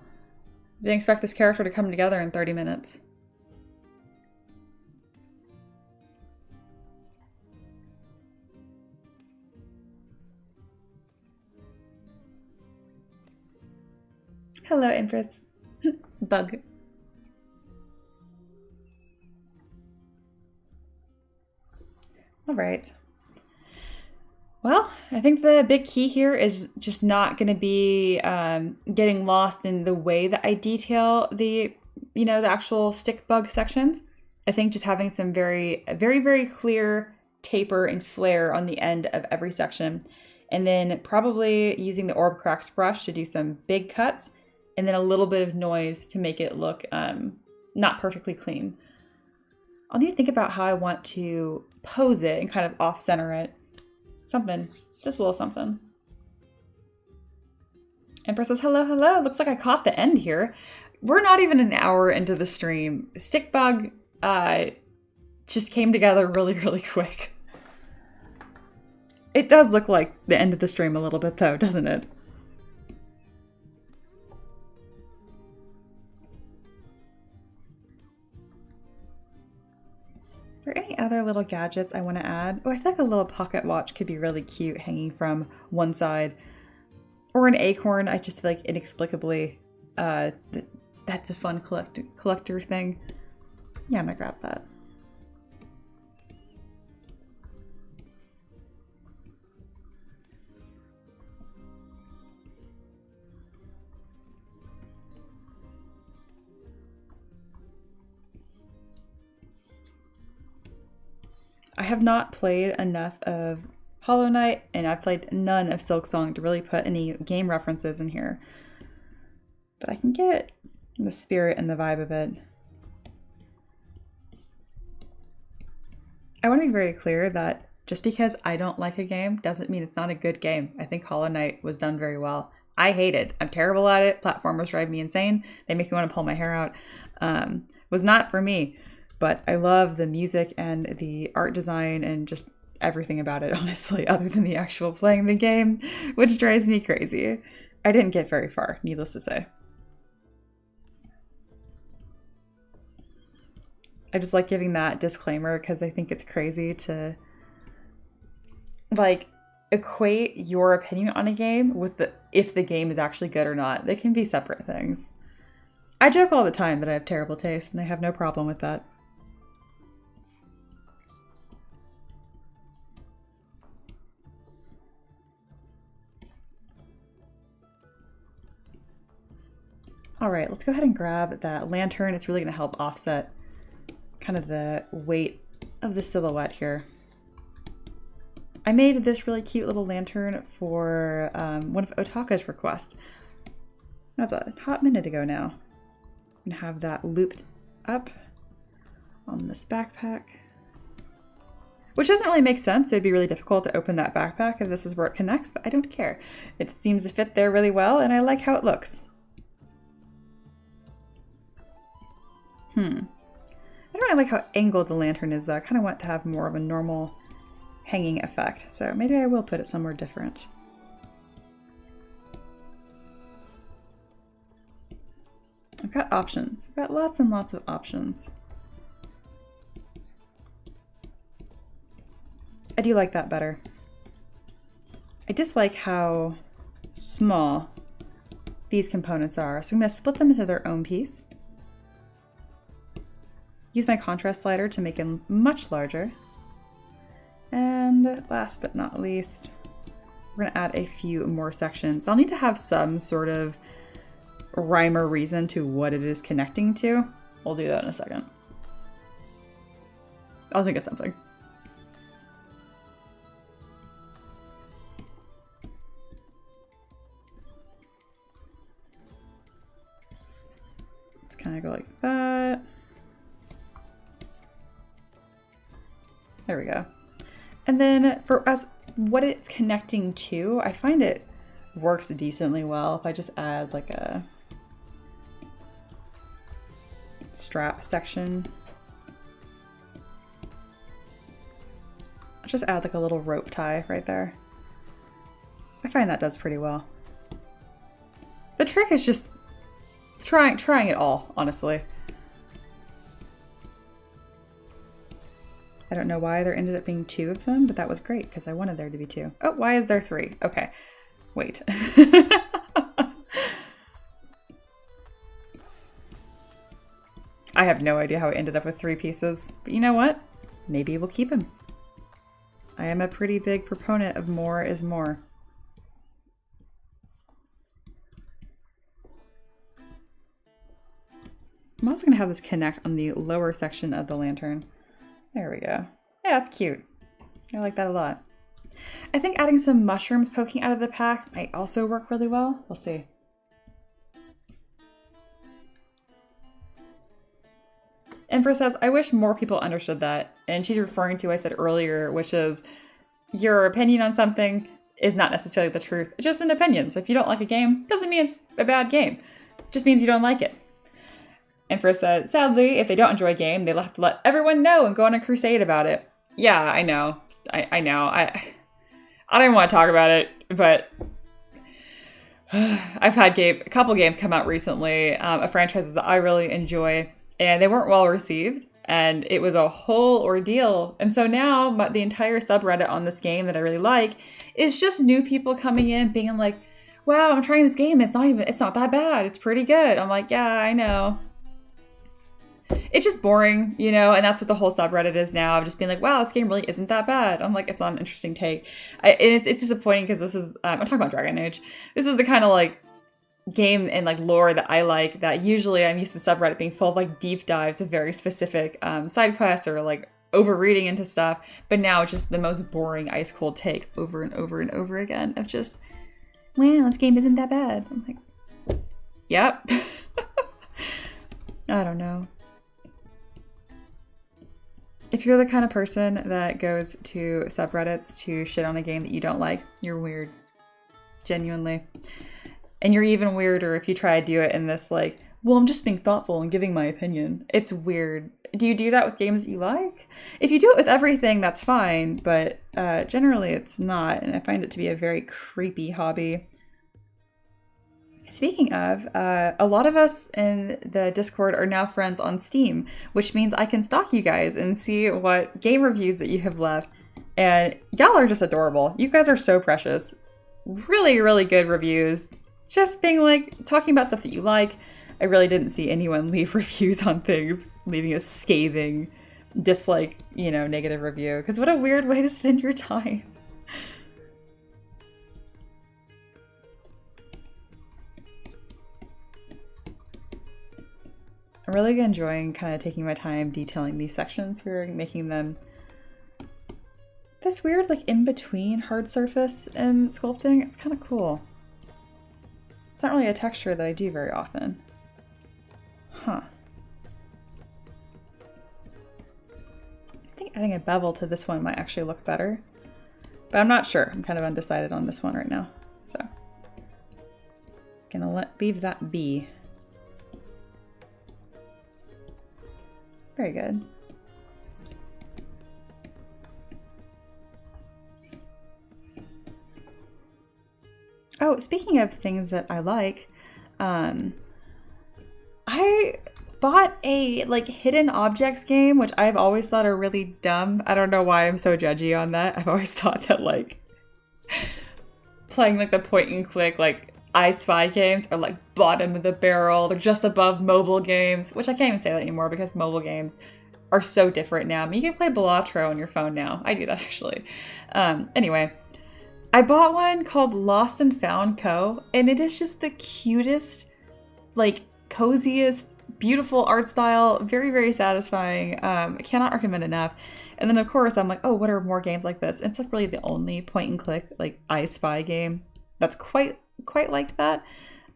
Didn't expect this character to come together in 30 minutes. Hello, Empress. Bug. All right. Well, I think the big key here is just not going to be getting lost in the way that I detail the actual stick bug sections. I think just having some very, very, very clear taper and flare on the end of every section, and then probably using the Orb Cracks brush to do some big cuts, and then a little bit of noise to make it look not perfectly clean. I'll need to think about how I want to pose it and kind of off-center it. Something, just a little something. Empress says, hello, hello. Looks like I caught the end here. We're not even an hour into the stream. Stick bug just came together really, really quick. It does look like the end of the stream a little bit though, doesn't it? Are there any other little gadgets I want to add? Oh, I feel like a little pocket watch could be really cute hanging from one side. Or an acorn. I just feel like inexplicably that's a fun collector thing. Yeah, I'm gonna grab that. I have not played enough of Hollow Knight, and I've played none of Silksong to really put any game references in here. But I can get the spirit and the vibe of it. I want to be very clear that just because I don't like a game doesn't mean it's not a good game. I think Hollow Knight was done very well. I hate it. I'm terrible at it. Platformers drive me insane. They make me want to pull my hair out. Was not for me. But I love the music and the art design and just everything about it, honestly, other than the actual playing the game, which drives me crazy. I didn't get very far, needless to say. I just like giving that disclaimer because I think it's crazy to like equate your opinion on a game with if the game is actually good or not. They can be separate things. I joke all the time that I have terrible taste, and I have no problem with that. All right, let's go ahead and grab that lantern. It's really going to help offset kind of the weight of the silhouette here. I made this really cute little lantern for one of Otaka's requests. That was a hot minute ago now. I'm going to have that looped up on this backpack. Which doesn't really make sense. It would be really difficult to open that backpack if this is where it connects, but I don't care. It seems to fit there really well, and I like how it looks. I don't really like how angled the lantern is though. I kind of want to have more of a normal hanging effect. So maybe I will put it somewhere different. I've got options. I've got lots and lots of options. I do like that better. I dislike how small these components are. So I'm going to split them into their own piece. Use my contrast slider to make them much larger. And last but not least, we're gonna add a few more sections. I'll need to have some sort of rhyme or reason to what it is connecting to. We'll do that in a second. I'll think of something. Let's kind of go like that. There we go. And then for us, what it's connecting to, I find it works decently well if I just add like a strap section. I'll just add like a little rope tie right there. I find that does pretty well. The trick is just trying it all, honestly. I don't know why there ended up being 2 of them, but that was great because I wanted there to be 2. Oh, why is there 3? Okay, wait. I have no idea how I ended up with 3 pieces, but you know what? Maybe we'll keep them. I am a pretty big proponent of more is more. I'm also going to have this connect on the lower section of the lantern. There we go. Yeah, that's cute. I like that a lot. I think adding some mushrooms poking out of the pack might also work really well. We'll see. Empress says, I wish more people understood that. And she's referring to what I said earlier, which is your opinion on something is not necessarily the truth. It's just an opinion. So if you don't like a game, doesn't mean it's a bad game. It just means you don't like it. Empress said, sadly, if they don't enjoy a game, they'll have to let everyone know and go on a crusade about it. Yeah, I know. I know. I don't even want to talk about it, but I've had a couple games come out recently, of franchises that I really enjoy, and they weren't well received, and it was a whole ordeal. And so now the entire subreddit on this game that I really like is just new people coming in being like, wow, I'm trying this game. It's not that bad. It's pretty good. I'm like, yeah, I know. It's just boring, you know, and that's what the whole subreddit is now. I've just been like, wow, this game really isn't that bad. I'm like, it's not an interesting take. And it's disappointing because this is, I'm talking about Dragon Age. This is the kind of like game and like lore that I like, that usually I'm used to the subreddit being full of like deep dives of very specific side quests or like overreading into stuff. But now it's just the most boring ice cold take over and over and over again of just, wow, this game isn't that bad. I'm like, yep. I don't know. If you're the kind of person that goes to subreddits to shit on a game that you don't like, you're weird. Genuinely. And you're even weirder if you try to do it in this like, well, I'm just being thoughtful and giving my opinion. It's weird. Do you do that with games that you like? If you do it with everything, that's fine, but generally it's not, and I find it to be a very creepy hobby. Speaking of, a lot of us in the Discord are now friends on Steam, which means I can stalk you guys and see what game reviews that you have left. And y'all are just adorable. You guys are so precious. Really, really good reviews. Just being like, talking about stuff that you like. I really didn't see anyone leave reviews on things, leaving a scathing, dislike, you know, negative review. Because what a weird way to spend your time. I'm really enjoying kind of taking my time detailing these sections here, making them this weird like in between hard surface and sculpting. It's kind of cool. It's not really a texture that I do very often. Huh. I think a bevel to this one might actually look better, but I'm not sure. I'm kind of undecided on this one right now. So gonna leave that be. Very good. Oh, speaking of things that I like, I bought a like hidden objects game, which I've always thought are really dumb. I don't know why I'm so judgy on that. I've always thought that like playing like the point and click like I Spy games are like bottom of the barrel. They're just above mobile games, which I can't even say that anymore because mobile games are so different now. I mean, you can play Balatro on your phone now. I do that actually. Anyway, I bought one called Lost and Found Co. And it is just the cutest, like coziest, beautiful art style. Very, very satisfying. I cannot recommend enough. And then of course I'm like, oh, what are more games like this? And it's like really the only point and click like I Spy game that's quite like that.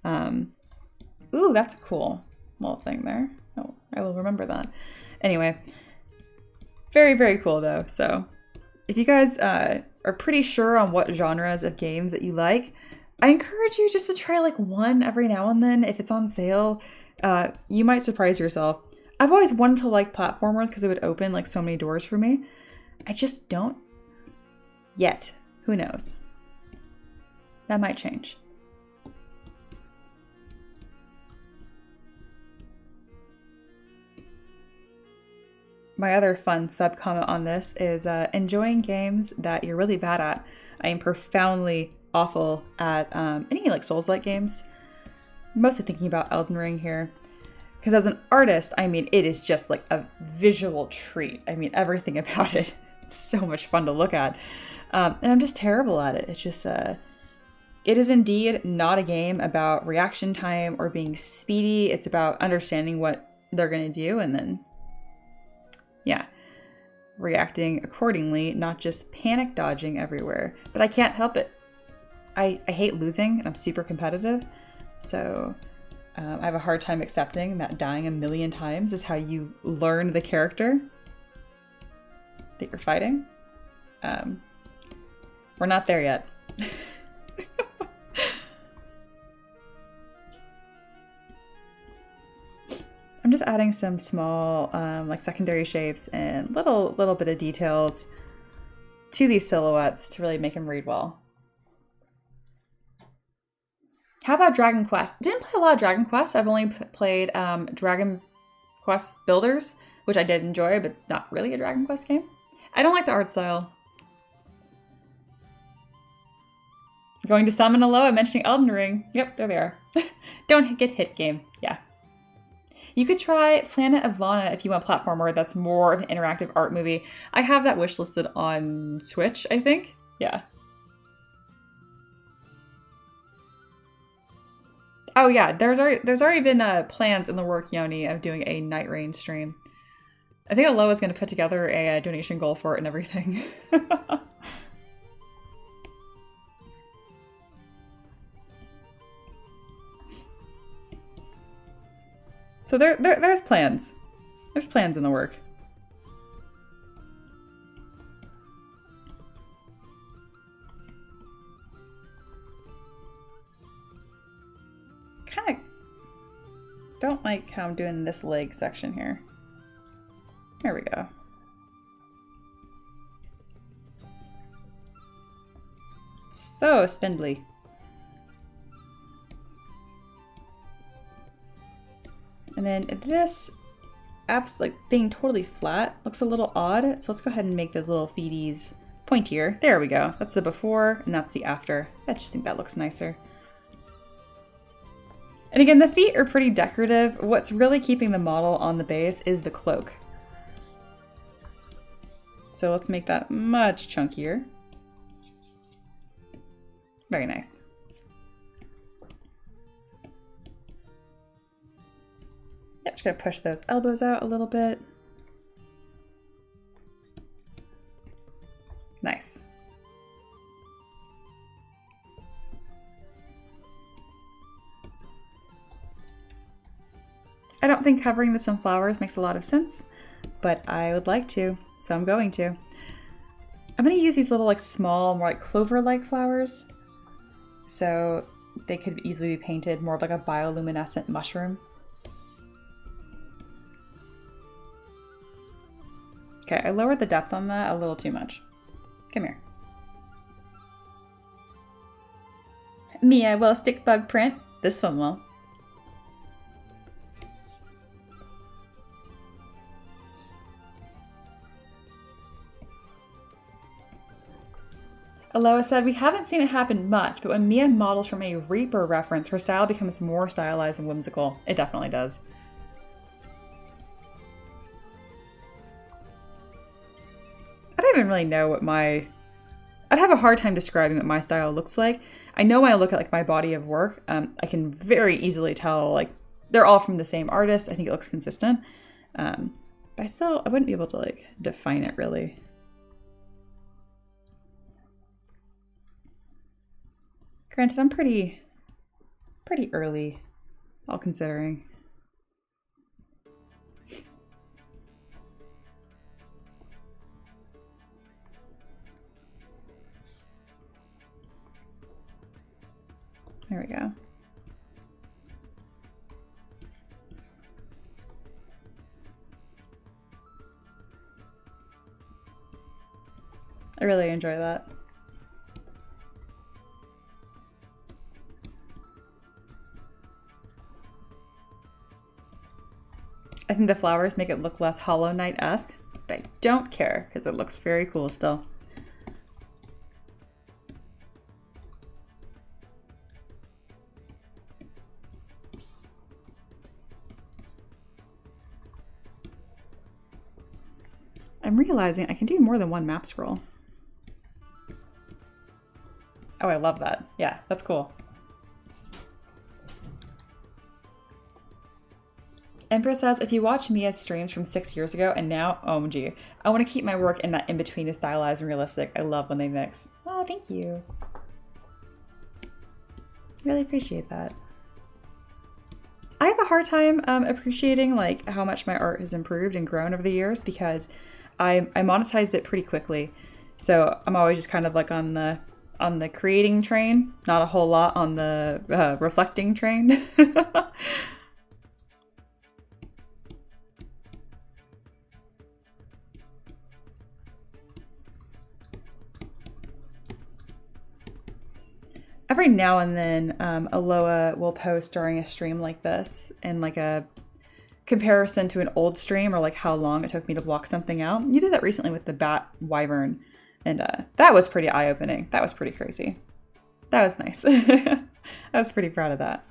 Ooh, that's a cool little thing there. Oh, I will remember that. Anyway, very, very cool though. So if you guys are pretty sure on what genres of games that you like, I encourage you just to try like one every now and then. If it's on sale, you might surprise yourself. I've always wanted to like platformers because it would open like so many doors for me. I just don't yet. Who knows? That might change. My other fun sub-comment on this is enjoying games that you're really bad at. I am profoundly awful at any like Souls-like games. I'm mostly thinking about Elden Ring here. Because as an artist, I mean, it is just like a visual treat. I mean, everything about it. It's so much fun to look at. And I'm just terrible at it. It's just, it is indeed not a game about reaction time or being speedy. It's about understanding what they're going to do and then, yeah, reacting accordingly, not just panic dodging everywhere. But I can't help it. I hate losing and I'm super competitive. So I have a hard time accepting that dying a million times is how you learn the character that you're fighting. We're not there yet. I'm just adding some small like secondary shapes and little bit of details to these silhouettes to really make them read well. How about Dragon Quest? Didn't play a lot of Dragon Quest. I've only played Dragon Quest Builders, which I did enjoy, but not really a Dragon Quest game. I don't like the art style. Going to summon a Loa, mentioning Elden Ring. Yep, there they are. Don't get hit game. Yeah. You could try Planet of Lana if you want a platformer that's more of an interactive art movie. I have that wishlisted on Switch, I think. Yeah. Oh yeah, there's already been plans in the work, Yoni, of doing a Night Rain stream. I think Aloa's going to put together a donation goal for it and everything. So there's plans. There's plans in the work. Kind of don't like how I'm doing this leg section here. There we go. So spindly. And then this app's like being totally flat looks a little odd. So let's go ahead and make those little feeties pointier. There we go. That's the before and that's the after. I just think that looks nicer. And again, the feet are pretty decorative. What's really keeping the model on the base is the cloak. So let's make that much chunkier. Very nice. Yep, just gonna push those elbows out a little bit. Nice. I don't think covering this in flowers makes a lot of sense, but I would like to, so I'm going to. I'm gonna use these little like small, more like clover-like flowers, so they could easily be painted more of like a bioluminescent mushroom. Okay, I lowered the depth on that a little too much. Come here. Mia will stick bug print. This one will. Aloha said, we haven't seen it happen much, but when Mia models from a Reaper reference, her style becomes more stylized and whimsical. It definitely does. I don't even really know what I'd have a hard time describing what my style looks like. I know when I look at like my body of work, I can very easily tell like they're all from the same artist. I think it looks consistent. But I wouldn't be able to like define it really. Granted, I'm pretty early, all considering. There we go. I really enjoy that. I think the flowers make it look less Hollow Knight-esque, but I don't care because it looks very cool still. I'm realizing I can do more than one map scroll. Oh, I love that. Yeah, that's cool. Empress says, if you watch Mia's streams from 6 years ago and now, OMG, I want to keep my work in that in-between is stylized and realistic. I love when they mix. Oh, thank you. Really appreciate that. I have a hard time appreciating like how much my art has improved and grown over the years because I monetized it pretty quickly. So I'm always just kind of like on the creating train, not a whole lot on the reflecting train. every now and then Aloha will post during a stream like this in like a comparison to an old stream, or like how long it took me to block something out. You did that recently with the bat wyvern, and that was pretty eye-opening. That was pretty crazy. That was nice. I was pretty proud of that.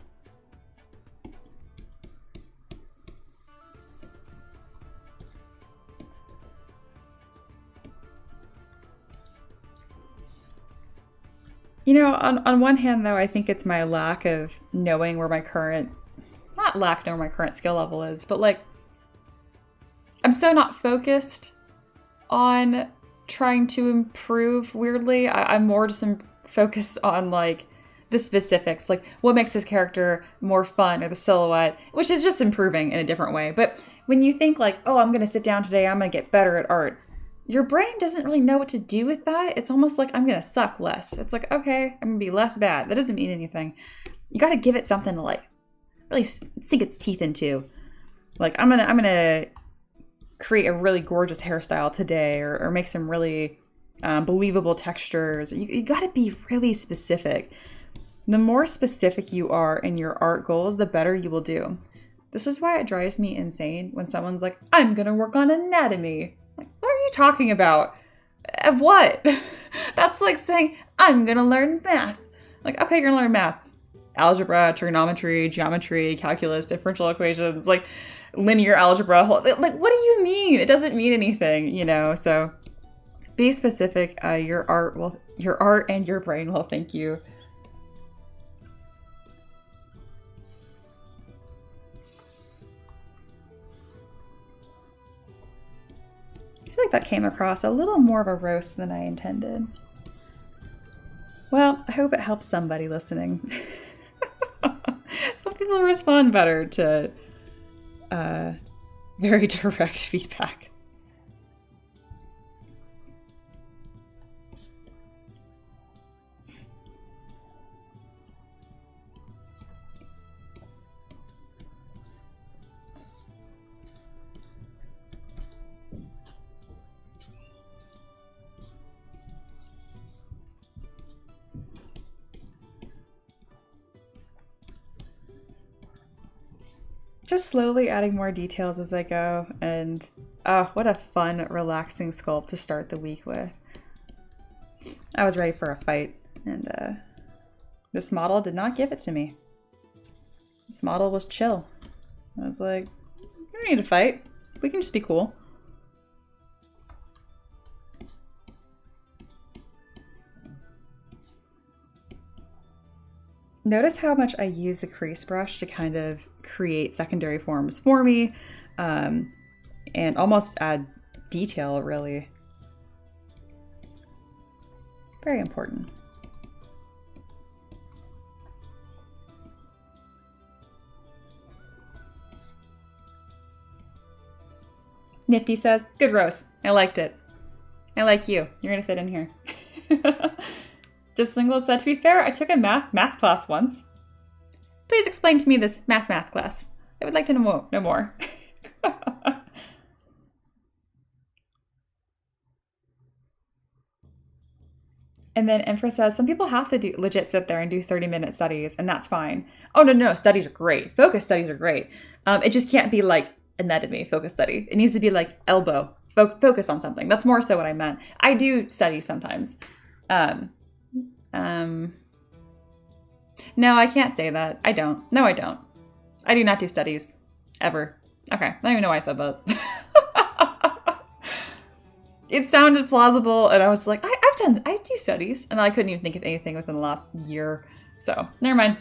You know, on one hand, though, I think it's my lack of knowing where my current, not lack knowing where my current skill level is, but like, I'm so not focused on trying to improve, weirdly. I'm more just focused on like the specifics, like what makes this character more fun, or the silhouette, which is just improving in a different way. But when you think like, oh, I'm going to sit down today, I'm going to get better at art, your brain doesn't really know what to do with that. It's almost like I'm going to suck less. It's like, okay, I'm going to be less bad. That doesn't mean anything. You got to give it something to like really sink its teeth into. Like I'm going to create a really gorgeous hairstyle today, or make some really believable textures. You got to be really specific. The more specific you are in your art goals, the better you will do. This is why it drives me insane when someone's like, I'm going to work on anatomy. Like, what are you talking about? Of what? That's like saying, I'm going to learn math. Like, okay, you're going to learn math. Algebra, trigonometry, geometry, calculus, differential equations, like linear algebra. Like, what do you mean? It doesn't mean anything, you know? So be specific. Your art and your brain will thank you. I feel like that came across a little more of a roast than I intended. Well, I hope it helps somebody listening. Some people respond better to very direct feedback. Just slowly adding more details as I go, and what a fun, relaxing sculpt to start the week with. I was ready for a fight, and this model did not give it to me. This model was chill. I was like, we don't need to fight. We can just be cool. Notice how much I use the crease brush to kind of create secondary forms for me, and almost add detail, really. Very important. Nifty says, good roast. I liked it. I like you. You're gonna fit in here. Just Lingual said, to be fair, I took a math class once. Please explain to me this math class. I would like to know more. And then Empress says, some people have to legit sit there and do 30-minute studies, and that's fine. Oh, no, studies are great. Focus studies are great. It just can't be like anatomy focus study. It needs to be like elbow, focus on something. That's more so what I meant. I do study sometimes. No, I can't say that. I don't. No, I don't. I do not do studies. Ever. Okay, I don't even know why I said that. It sounded plausible, and I was like, I do studies, and I couldn't even think of anything within the last year. So, never mind.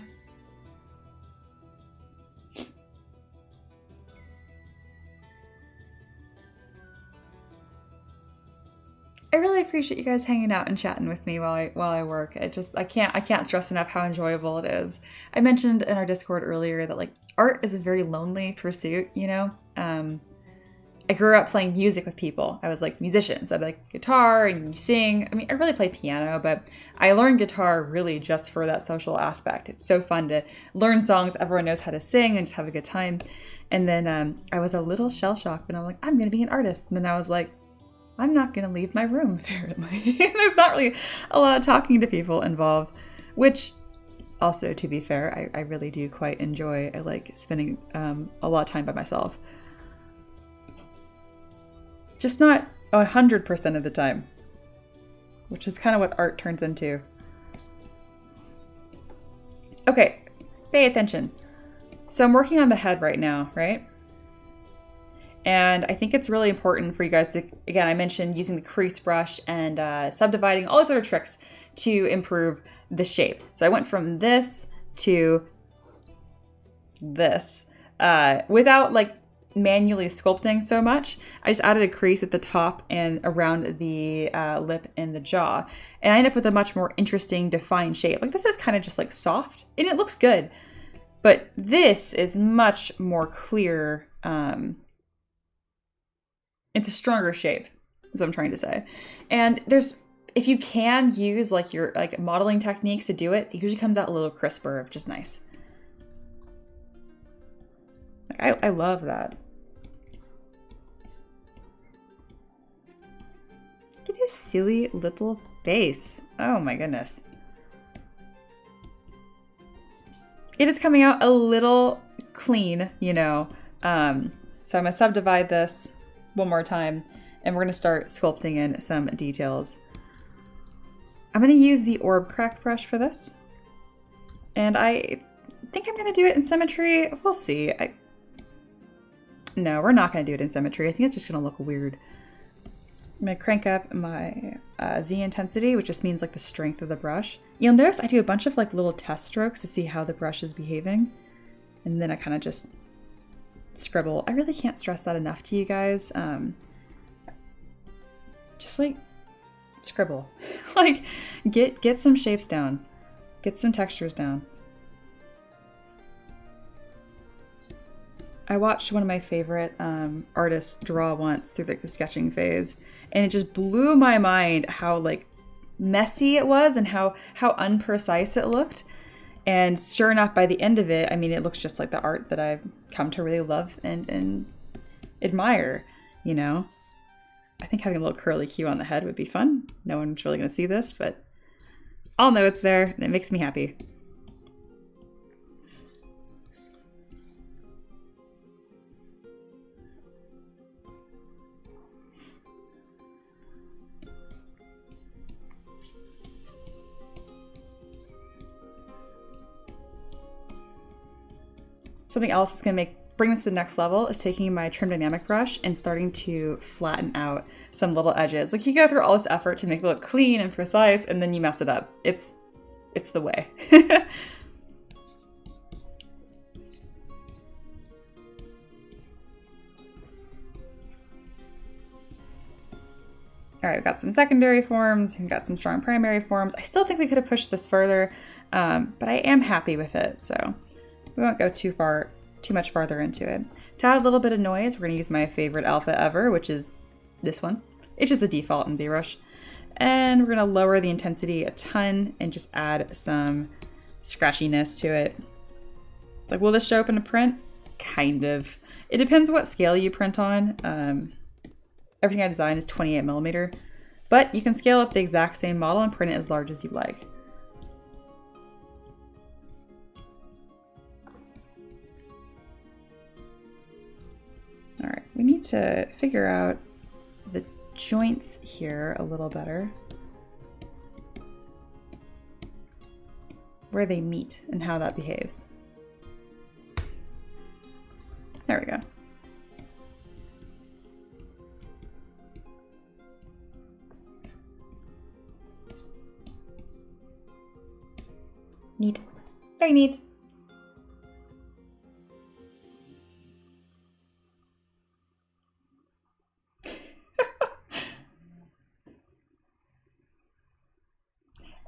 I really appreciate you guys hanging out and chatting with me while I work. I can't stress enough how enjoyable it is. I mentioned in our Discord earlier that like art is a very lonely pursuit, you know? I grew up playing music with people. I was like musicians. I like guitar and you sing. I mean, I really play piano, but I learned guitar really just for that social aspect. It's so fun to learn songs everyone knows how to sing and just have a good time. And then I was a little shell-shocked and I'm like, I'm gonna be an artist. And then I was like, I'm not going to leave my room, apparently. There's not really a lot of talking to people involved, which Also, to be fair, I really do quite enjoy, I like spending a lot of time by myself. Just not 100% of the time, which is kind of what art turns into. Okay, pay attention. So I'm working on the head right now, right? And I think it's really important for you guys to, again, I mentioned using the crease brush and subdividing, all these other tricks to improve the shape. So I went from this to this without like manually sculpting so much. I just added a crease at the top and around the lip and the jaw. And I end up with a much more interesting defined shape. Like this is kind of just like soft and it looks good. But this is much more clear. It's a stronger shape, is what I'm trying to say. And if you can use like your like modeling techniques to do it, it usually comes out a little crisper, which is nice. Like, I love that. Look at his silly little face. Oh my goodness. It is coming out a little clean, you know. So I'm gonna subdivide this one more time and we're gonna start sculpting in some details. I'm gonna use the orb crack brush for this. And I think I'm gonna do it in symmetry. We'll see. No, we're not gonna do it in symmetry. I think it's just gonna look weird. I'm gonna crank up my Z intensity, which just means like the strength of the brush. You'll notice I do a bunch of like little test strokes to see how the brush is behaving. And then I kind of just scribble. I really can't stress that enough to you guys. Just like scribble. Like get some shapes down. Get some textures down. I watched one of my favorite artists draw once through like the sketching phase, and it just blew my mind how like messy it was and how unprecise it looked. And sure enough, by the end of it, I mean, it looks just like the art that I've come to really love and admire, you know? I think having a little curly Q on the head would be fun. No one's really going to see this, but I'll know it's there and it makes me happy. Something else that's going to bring this to the next level is taking my trim dynamic brush and starting to flatten out some little edges. Like you go through all this effort to make it look clean and precise, and then you mess it up. It's the way. All right, we've got some secondary forms, we've got some strong primary forms. I still think we could have pushed this further, but I am happy with it, so we won't go too much farther into it. To add a little bit of noise, we're gonna use my favorite alpha ever, which is this one. It's just the default in ZBrush. And we're gonna lower the intensity a ton and just add some scratchiness to it. Like, will this show up in a print? Kind of. It depends what scale you print on. Everything I design is 28mm, but you can scale up the exact same model and print it as large as you like. All right, we need to figure out the joints here a little better. Where they meet and how that behaves. There we go. Neat. Very neat.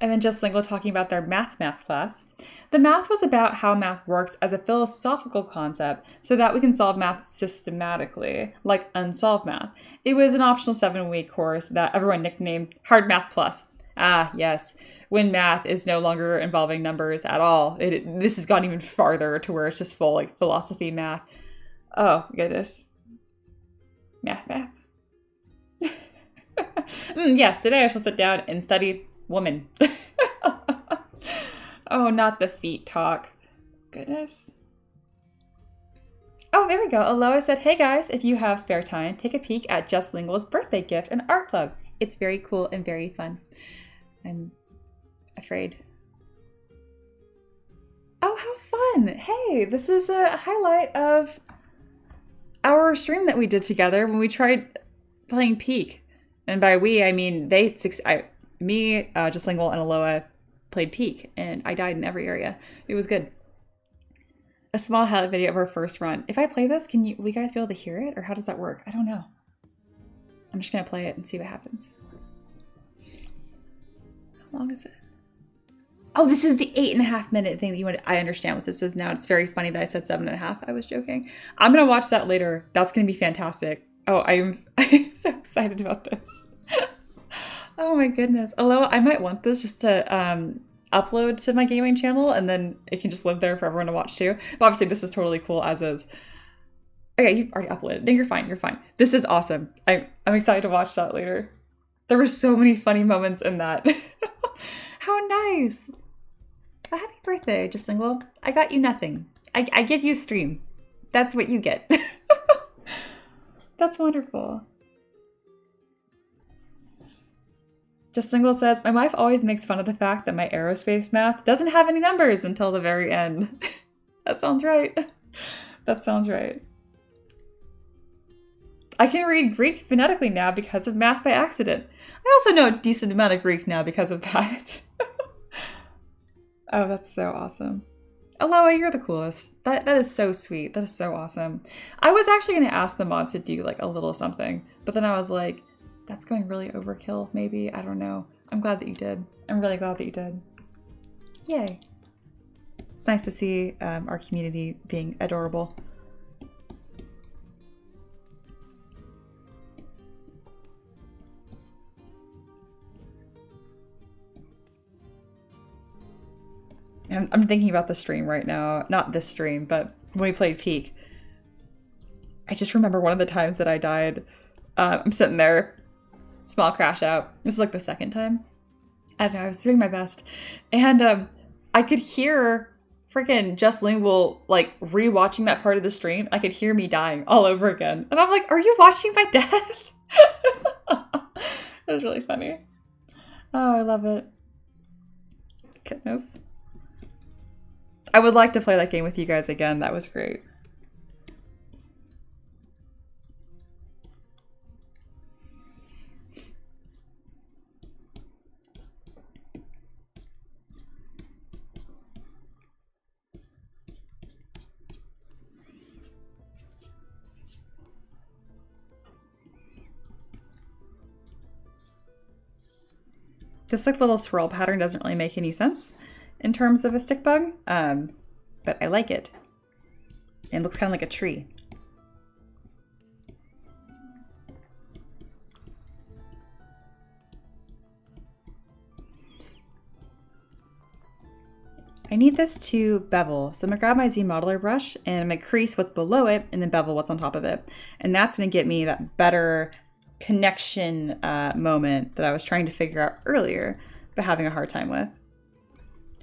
And then just Lingo talking about their math class. The math was about how math works as a philosophical concept so that we can solve math systematically, like unsolved math. It was an optional 7-week course that everyone nicknamed Hard Math Plus. Ah, yes. When math is no longer involving numbers at all. This has gone even farther to where it's just full like philosophy math. Oh, goodness. Math. Yes, today I shall sit down and study woman. Oh, not the feet talk. Goodness. Oh, there we go. Aloha said, hey guys, if you have spare time, take a peek at Just Lingual's birthday gift, an art club. It's very cool and very fun. I'm afraid. Oh, how fun. Hey, this is a highlight of our stream that we did together when we tried playing Peak. And by we, I mean Just Lingual and Aloha played Peak, and I died in every area. It was good. A small highlight video of our first run. If I play this, will you guys be able to hear it? Or how does that work? I don't know. I'm just gonna play it and see what happens. How long is it? Oh, this is the 8.5 minute thing that you wanted. I understand what this is now. It's very funny that I said 7.5. I was joking. I'm gonna watch that later. That's gonna be fantastic. Oh, I'm so excited about this. Oh my goodness. Although I might want this just to upload to my gaming channel, and then it can just live there for everyone to watch too. But obviously this is totally cool as is. Okay, you've already uploaded. No, you're fine. You're fine. This is awesome. I'm excited to watch that later. There were so many funny moments in that. How nice. A happy birthday, Just Lingual. I got you nothing. I give you stream. That's what you get. That's wonderful. Just Lingual says, my wife always makes fun of the fact that my aerospace math doesn't have any numbers until the very end. That sounds right. That sounds right. I can read Greek phonetically now because of math by accident. I also know a decent amount of Greek now because of that. Oh, that's so awesome. Aloha, you're the coolest. That is so sweet. That is so awesome. I was actually going to ask the mods to do like a little something, but then I was like, that's going really overkill, maybe. I don't know. I'm glad that you did. I'm really glad that you did. Yay. It's nice to see our community being adorable. I'm thinking about the stream right now. Not this stream, but when we played Peak. I just remember one of the times that I died. I'm sitting there. Small crash out. This is like the second time. I don't know, I was doing my best. And I could hear freaking Just Lingual like rewatching that part of the stream. I could hear me dying all over again. And I'm like, are you watching my death? It was really funny. Oh, I love it. Goodness. I would like to play that game with you guys again. That was great. This like little swirl pattern doesn't really make any sense in terms of a stick bug, but I like it. And it looks kind of like a tree. I need this to bevel, so I'm gonna grab my Z modeler brush and I'm gonna crease what's below it and then bevel what's on top of it. And that's gonna get me that better connection moment that I was trying to figure out earlier, but having a hard time with.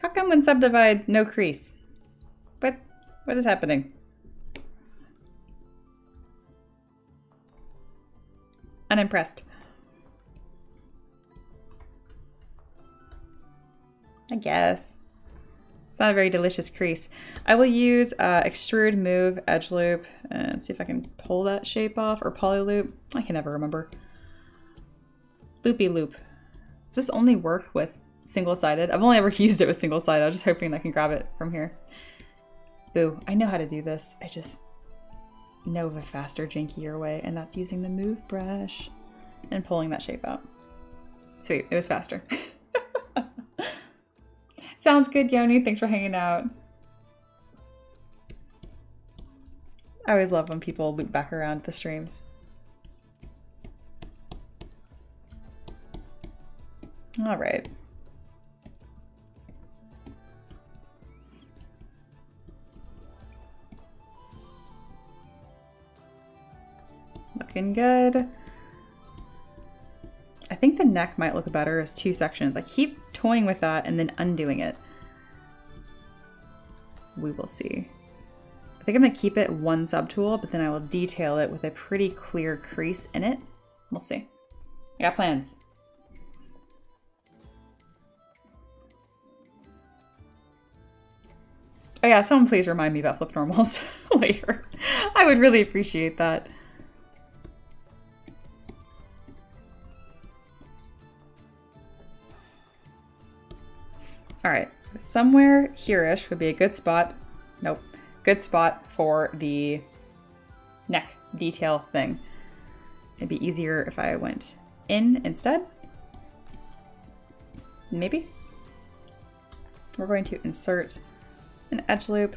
How come when subdivide, no crease? What is happening? Unimpressed. I guess. It's not a very delicious crease. I will use extrude, move, edge loop, and see if I can pull that shape off, or poly loop. I can never remember. Loopy loop. Does this only work with single-sided? I've only ever used it with single-sided. I was just hoping I can grab it from here. Boo, I know how to do this. I just know of a faster, jankier way, and that's using the move brush and pulling that shape out. Sweet, it was faster. Sounds good, Yoni. Thanks for hanging out. I always love when people loop back around the streams. All right. Looking good. I think the neck might look better as two sections. I keep toying with that and then undoing it. We will see. I think I'm gonna keep it one subtool, but then I will detail it with a pretty clear crease in it. We'll see. I got plans. Oh yeah, someone please remind me about flip normals later. I would really appreciate that. All right, somewhere here-ish would be a good spot. Nope, good spot for the neck detail thing. It'd be easier if I went in instead. Maybe. We're going to insert an edge loop,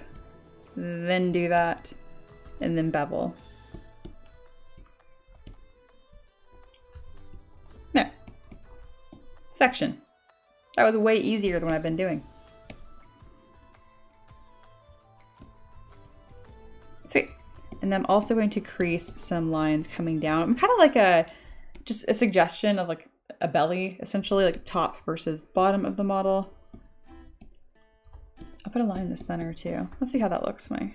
then do that, and then bevel. There. Section. That was way easier than what I've been doing. Sweet. And then I'm also going to crease some lines coming down. I'm kind of like just a suggestion of like a belly, essentially, like top versus bottom of the model. I'll put a line in the center too. Let's see how that looks, my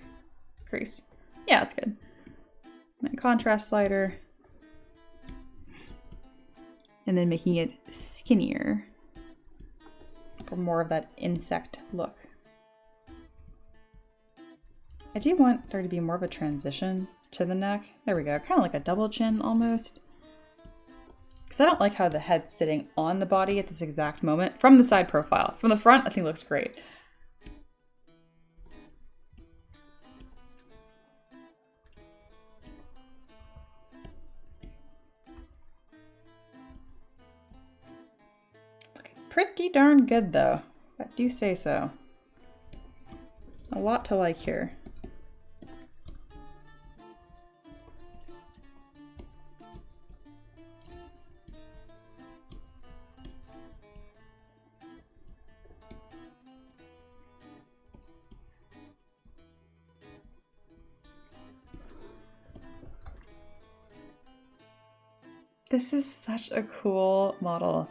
crease. Yeah, that's good. And contrast slider. And then making it skinnier for more of that insect look. I do want there to be more of a transition to the neck. There we go, kind of like a double chin almost. Because I don't like how the head's sitting on the body at this exact moment from the side profile. From the front, I think it looks great. Pretty darn good though, I do say so. A lot to like here. This is such a cool model.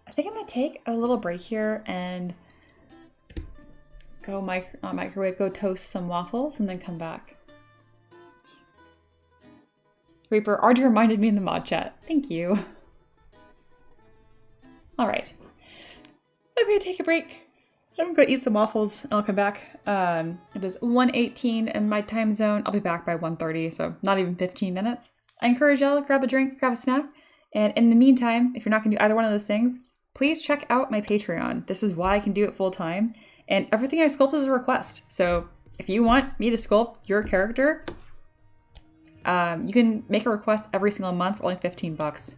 I think I'm gonna take a little break here and go not microwave, go toast some waffles and then come back. Reaper already reminded me in the mod chat. Thank you. All right, I'm gonna take a break. I'm gonna go eat some waffles and I'll come back. It is 1:18 in my time zone. I'll be back by 1:30, so not even 15 minutes. I encourage y'all to grab a drink, grab a snack. And in the meantime, if you're not gonna do either one of those things, please check out my Patreon. This is why I can do it full time. And everything I sculpt is a request. So if you want me to sculpt your character, you can make a request every single month for only 15 bucks.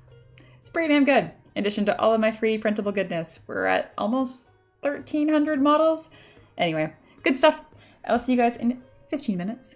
It's pretty damn good. In addition to all of my 3D printable goodness, we're at almost 1,300 models. Anyway, good stuff. I'll see you guys in 15 minutes.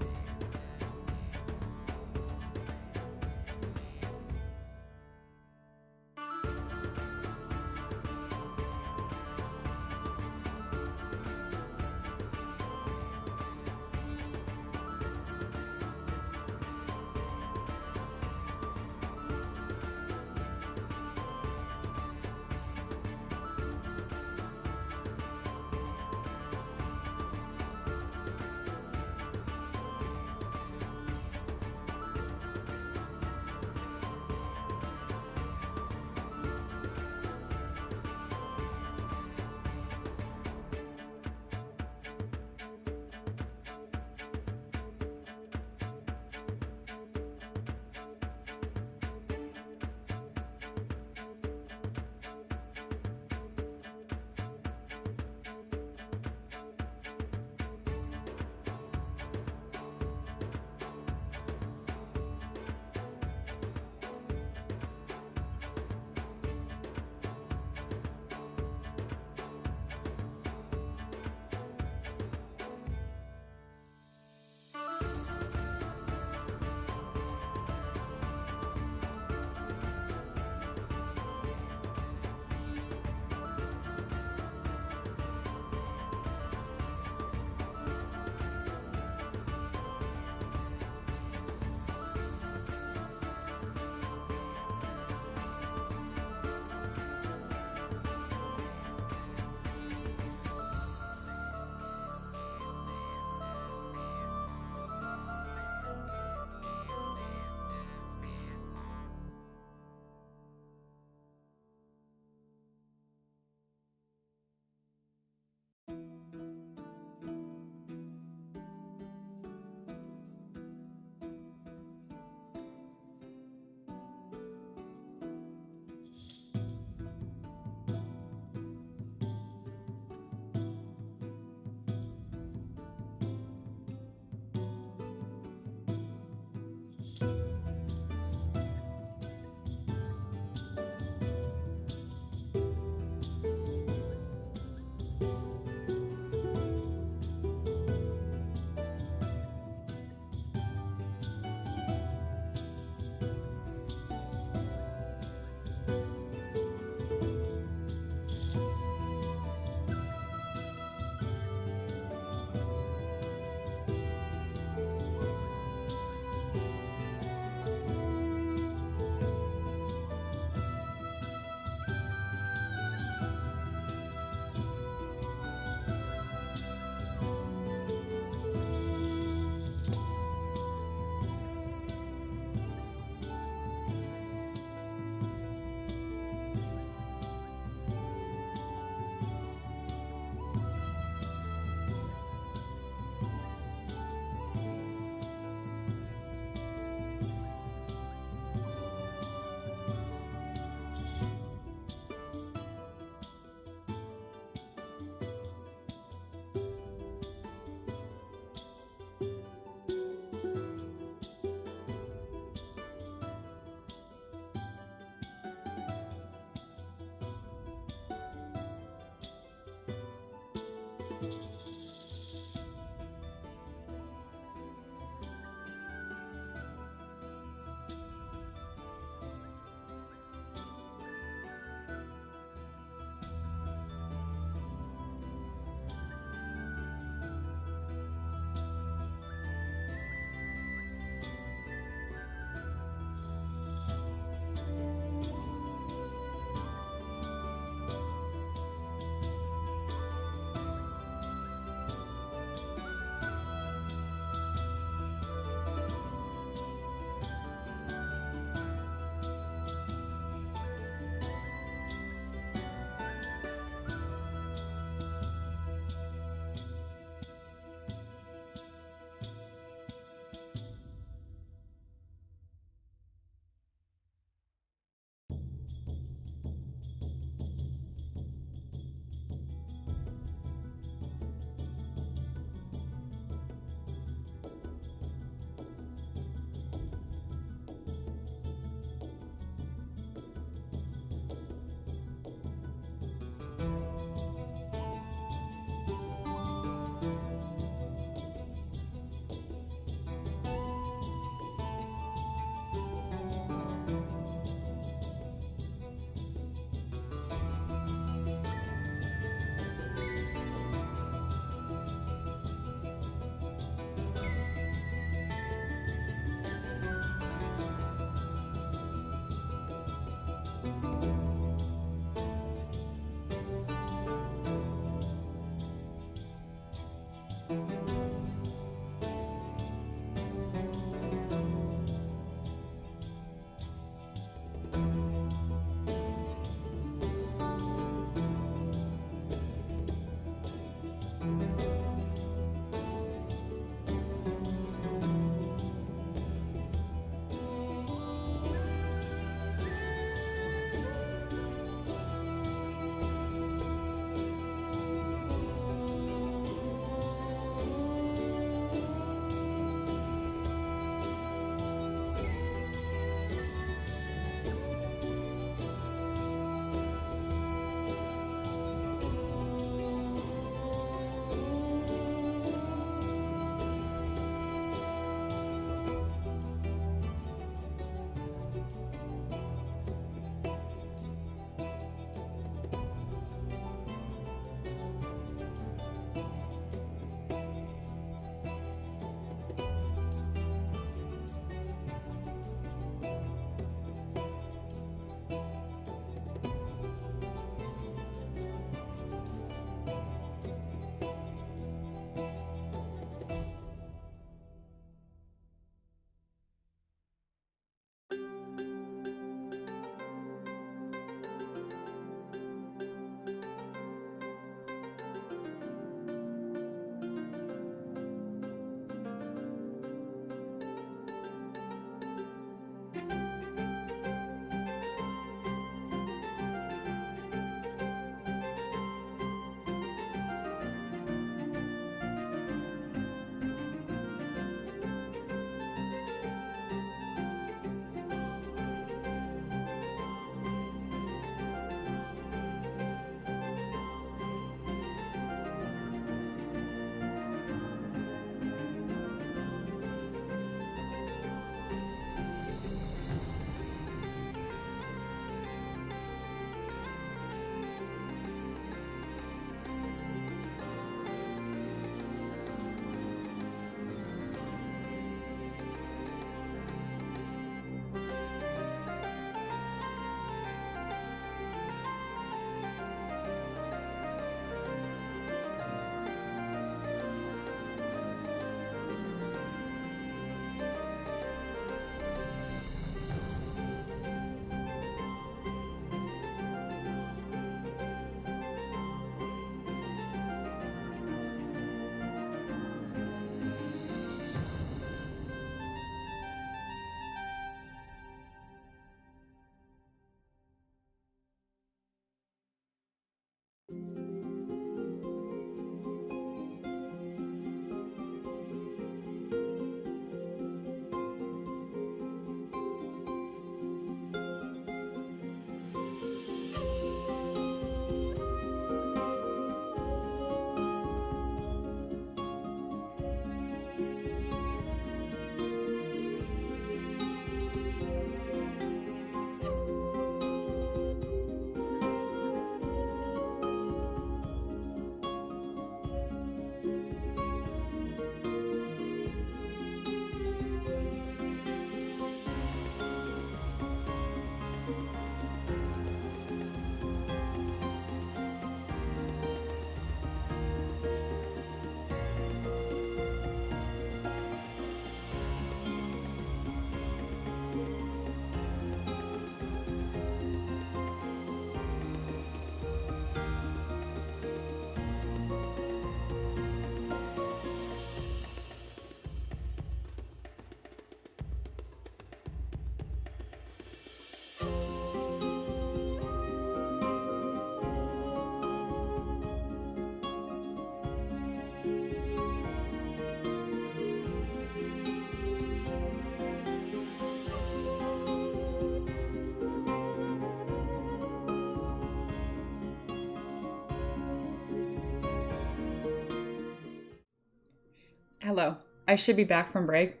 Hello. I should be back from break,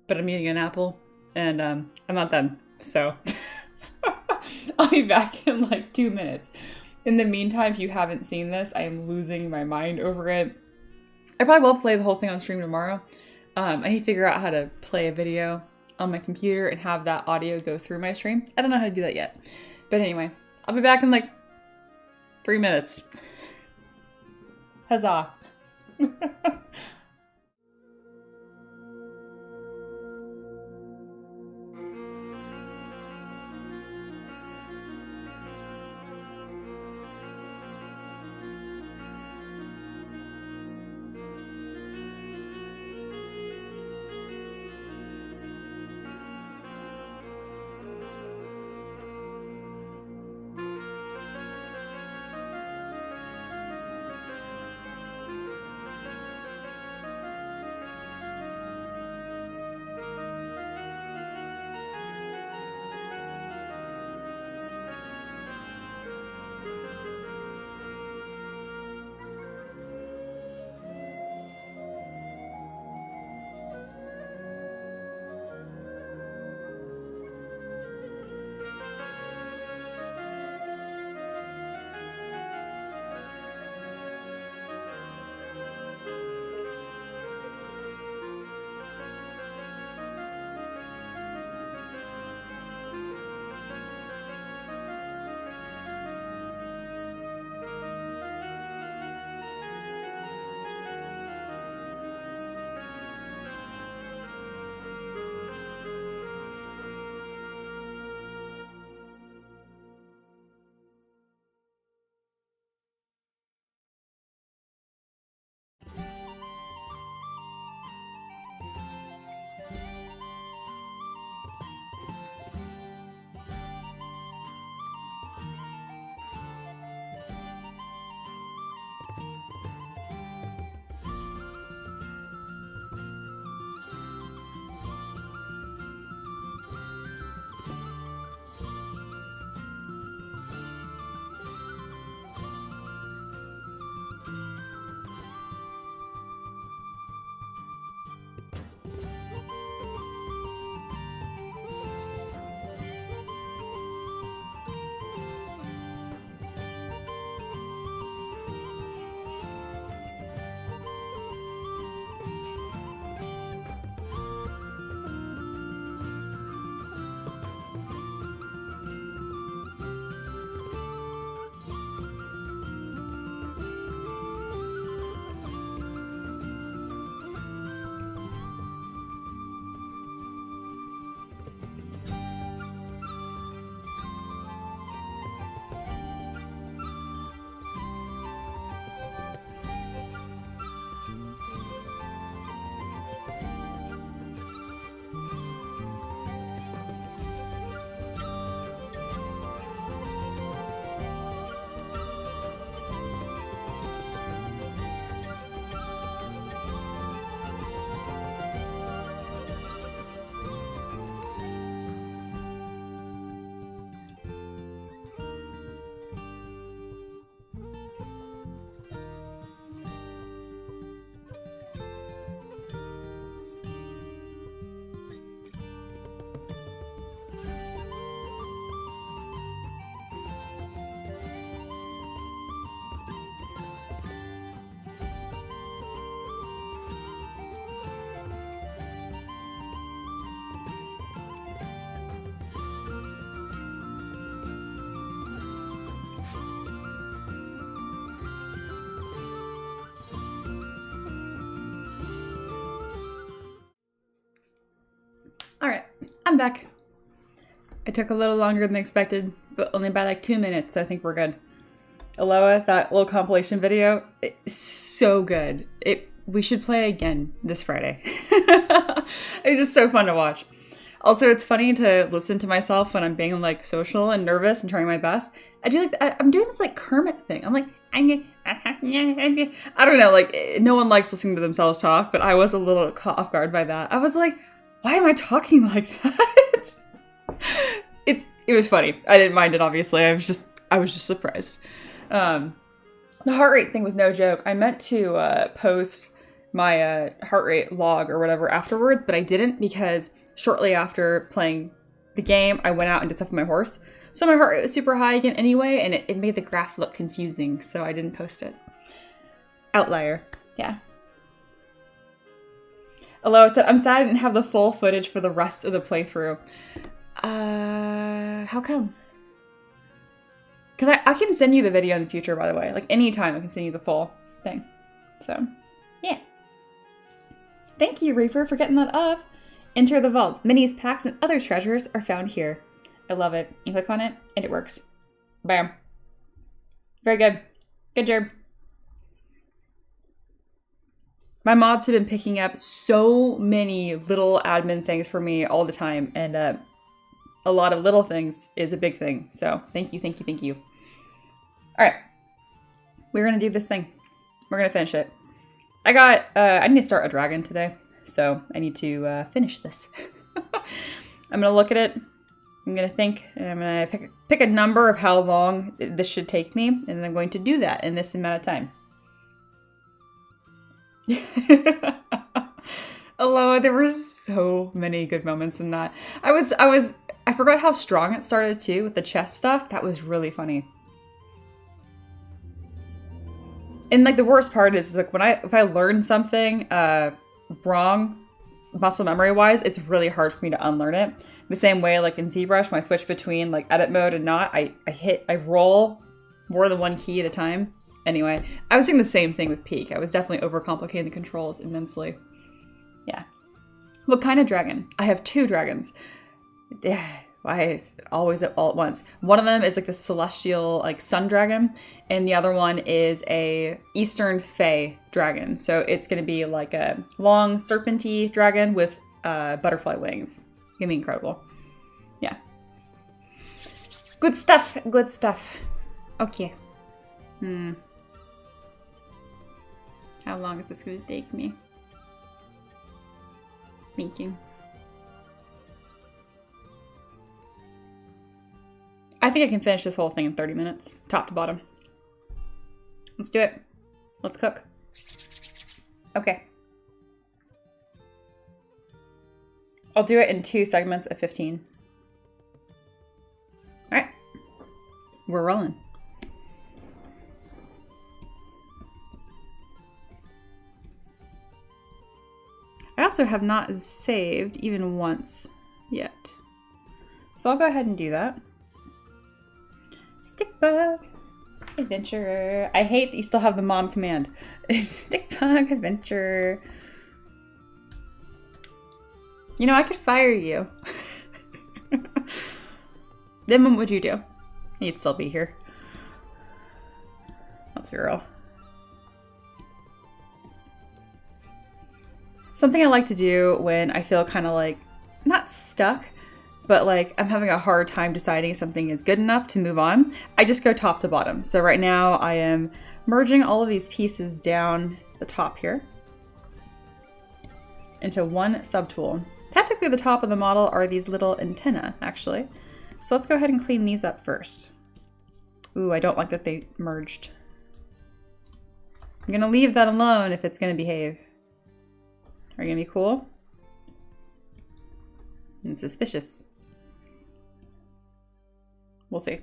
but I'm eating an apple and I'm not done. So I'll be back in like 2 minutes. In the meantime, if you haven't seen this, I am losing my mind over it. I probably will play the whole thing on stream tomorrow. I need to figure out how to play a video on my computer and have that audio go through my stream. I don't know how to do that yet. But anyway, I'll be back in like 3 minutes. Huzzah. All right, I'm back. It took a little longer than expected, but only by like 2 minutes, so I think we're good. Aloha, that little compilation video, it's so good. We should play again this Friday. It's just so fun to watch. Also, it's funny to listen to myself when I'm being like social and nervous and trying my best. I do like I'm doing this like Kermit thing. I'm like, I don't know, like no one likes listening to themselves talk, but I was a little caught off guard by that. I was like, why am I talking like that? It was funny. I didn't mind it, obviously. I was just surprised. The heart rate thing was no joke. I meant to post my heart rate log or whatever afterwards, but I didn't because shortly after playing the game, I went out and did stuff with my horse. So my heart rate was super high again anyway, and it made the graph look confusing, so I didn't post it. Outlier, yeah. Aloha said, I'm sad I didn't have the full footage for the rest of the playthrough. How come? Because I can send you the video in the future, by the way. Like, anytime I can send you the full thing. So, yeah. Thank you, Reaper, for getting that up. Enter the vault. Minis, packs, and other treasures are found here. I love it. You click on it, and it works. Bam. Very good. Good job. My mods have been picking up so many little admin things for me all the time, and a lot of little things is a big thing. So thank you, thank you, thank you. All right, we're gonna do this thing. We're gonna finish it. I need to start a dragon today, so I need to finish this. I'm gonna look at it. I'm gonna think, and I'm gonna pick a number of how long this should take me, and then I'm going to do that in this amount of time. Aloha, there were so many good moments in that. I forgot how strong it started too with the chest stuff. That was really funny. And like the worst part is like if I learn something wrong, muscle memory wise, it's really hard for me to unlearn it. The same way like in ZBrush, when I switch between like edit mode and not, I roll more than one key at a time. Anyway, I was doing the same thing with Peak. I was definitely overcomplicating the controls immensely. Yeah. What kind of dragon? I have 2 dragons. Why always all at once? One of them is like the celestial like sun dragon, and the other one is a Eastern Fae dragon. So it's gonna be like a long serpenty dragon with butterfly wings. It's gonna be incredible. Yeah. Good stuff. Good stuff. Okay. How long is this gonna take me? Thinking. I think I can finish this whole thing in 30 minutes, top to bottom. Let's do it. Let's cook. Okay. I'll do it in 2 segments of 15. All right. We're rolling. I also have not saved even once yet. So I'll go ahead and do that. Stickbug adventurer. I hate that you still have the mom command. Stickbug adventurer. You know, I could fire you. Then what would you do? You'd still be here. Let's be real. Something I like to do when I feel kind of like, not stuck, but like I'm having a hard time deciding if something is good enough to move on, I just go top to bottom. So right now I am merging all of these pieces down the top here into one subtool. Technically the top of the model are these little antennae, actually. So let's go ahead and clean these up first. Ooh, I don't like that they merged. I'm gonna leave that alone if it's gonna behave. Are you gonna be cool? And suspicious. We'll see.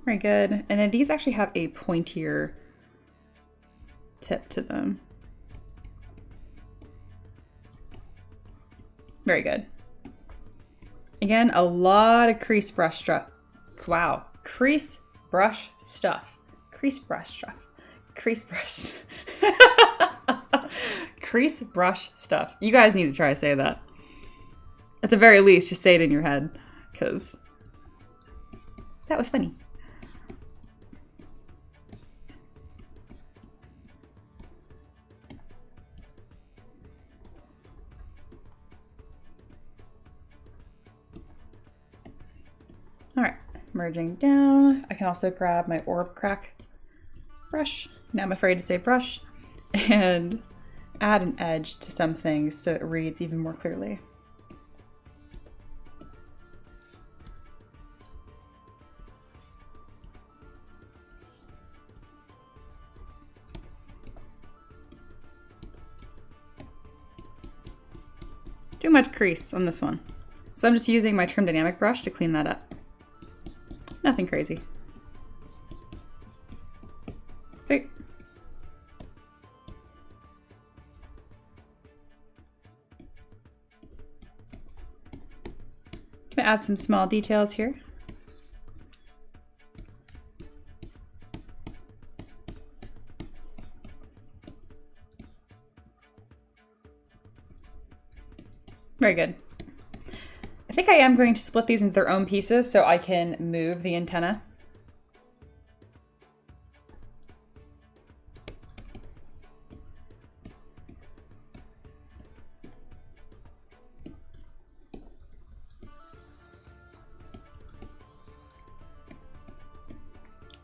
Very good. And then these actually have a pointier tip to them. Very good. Again, a lot of crease brush stuff. Wow. Crease brush stuff. Crease brush stuff. Crease brush. Crease brush stuff. You guys need to try to say that. At the very least, just say it in your head, because that was funny. All right, merging down. I can also grab my orb crack brush. Now I'm afraid to say brush, and add an edge to some things so it reads even more clearly. Too much crease on this one. So I'm just using my trim dynamic brush to clean that up. Nothing crazy. Sweet. Gonna add some small details here. Very good. I think I am going to split these into their own pieces so I can move the antenna.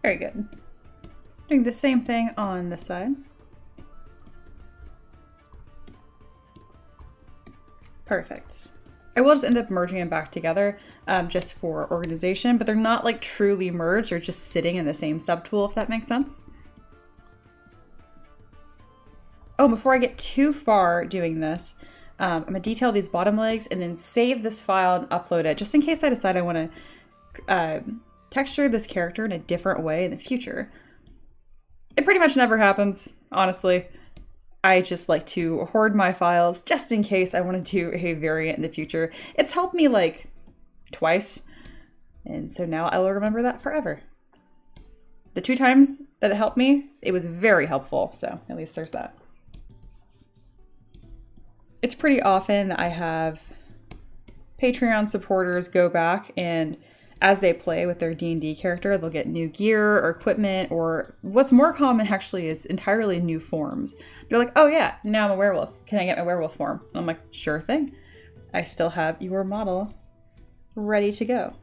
Very good. Doing the same thing on this side. Perfect. I will just end up merging them back together just for organization, but they're not like truly merged, they're just sitting in the same subtool, if that makes sense. Oh, before I get too far doing this, I'm gonna detail these bottom legs and then save this file and upload it, just in case I decide I wanna texture this character in a different way in the future. It pretty much never happens, honestly. I just like to hoard my files just in case I want to do a variant in the future. It's helped me like twice, and so now I will remember that forever. The 2 times that it helped me, it was very helpful, so at least there's that. It's pretty often that I have Patreon supporters go back and as they play with their D&D character, they'll get new gear or equipment, or what's more common actually is entirely new forms. They're like, oh yeah, now I'm a werewolf. Can I get my werewolf form? And I'm like, sure thing. I still have your model ready to go.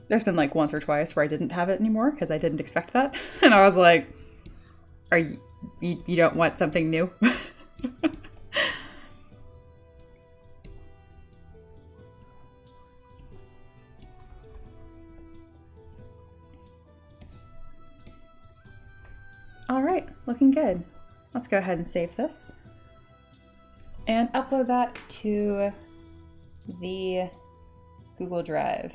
There's been like once or twice where I didn't have it anymore because I didn't expect that. And I was like, are you don't want something new? All right, looking good. Let's go ahead and save this and upload that to the Google Drive.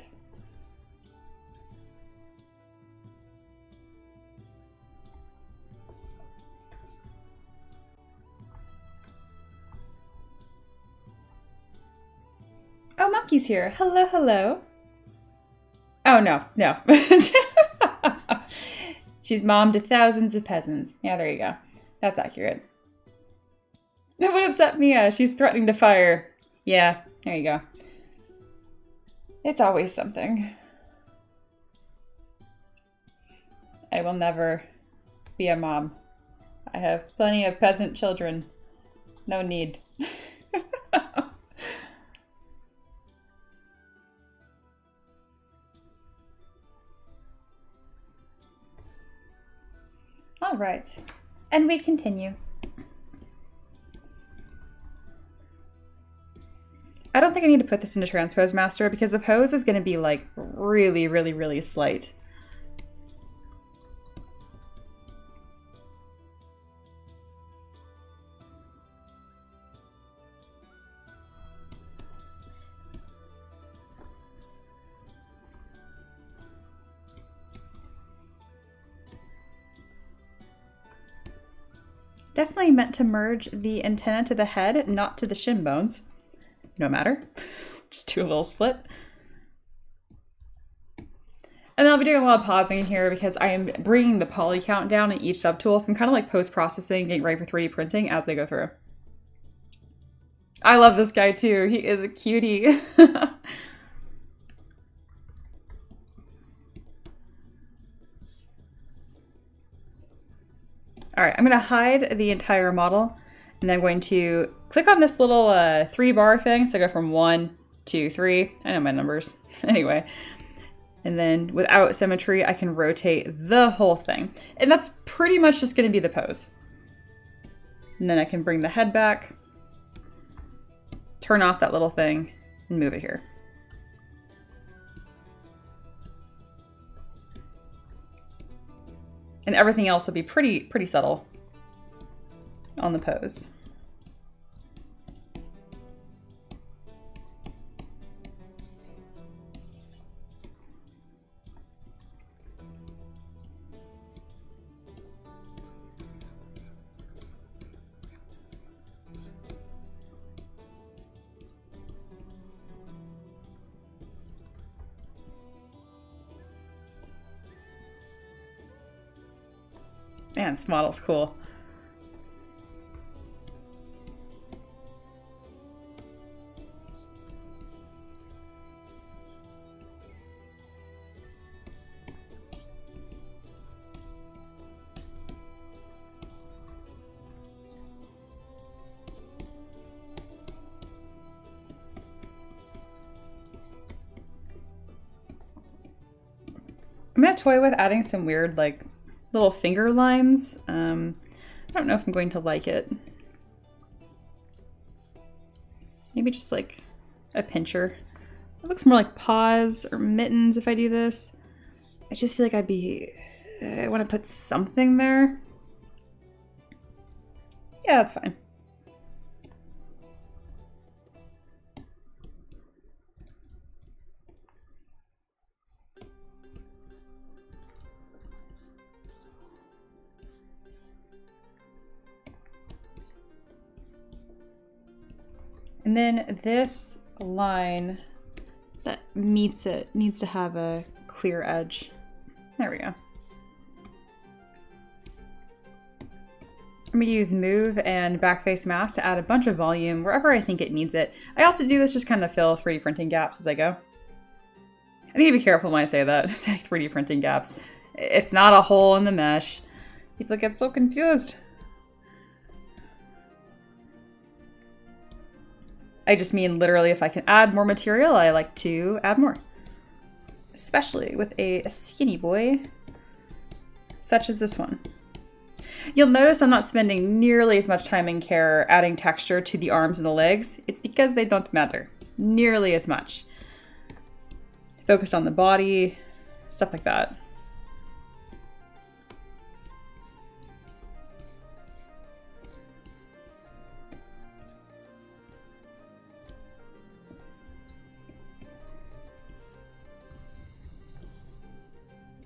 Oh, Monkey's here. Hello, hello. Oh, no. She's mom to thousands of peasants. Yeah, there you go. That's accurate. That would upset Mia. She's threatening to fire. Yeah, there you go. It's always something. I will never be a mom. I have plenty of peasant children. No need. All right, and we continue. I don't think I need to put this into Transpose Master because the pose is going to be like really, really, really slight. Definitely meant to merge the antenna to the head, not to the shin bones. No matter. Just do a little split. And I'll be doing a lot of pausing here because I am bringing the poly count down in each subtool. So I'm kind of like post-processing, getting ready for 3D printing as I go through. I love this guy too. He is a cutie. All right, I'm gonna hide the entire model and I'm going to click on this little 3-bar thing. So I go from 1, 2, 3. I know my numbers. Anyway, and then without symmetry, I can rotate the whole thing. And that's pretty much just gonna be the pose. And then I can bring the head back, turn off that little thing and move it here. And everything else will be pretty subtle on the pose. Man, this model's cool. I'm gonna toy with adding some weird like little finger lines. I don't know if I'm going to like it. Maybe just like a pincher. It looks more like paws or mittens if I do this. I just feel like I want to put something there. Yeah, that's fine. And then this line that meets it needs to have a clear edge. There we go. I'm gonna use move and backface mask to add a bunch of volume wherever I think it needs it. I also do this just kind of fill 3D printing gaps as I go. I need to be careful when I say that. It's like 3D printing gaps. It's not a hole in the mesh. People get so confused. I just mean literally if I can add more material, I like to add more. Especially with a skinny boy, such as this one. You'll notice I'm not spending nearly as much time and care adding texture to the arms and the legs. It's because they don't matter nearly as much. Focused on the body, stuff like that.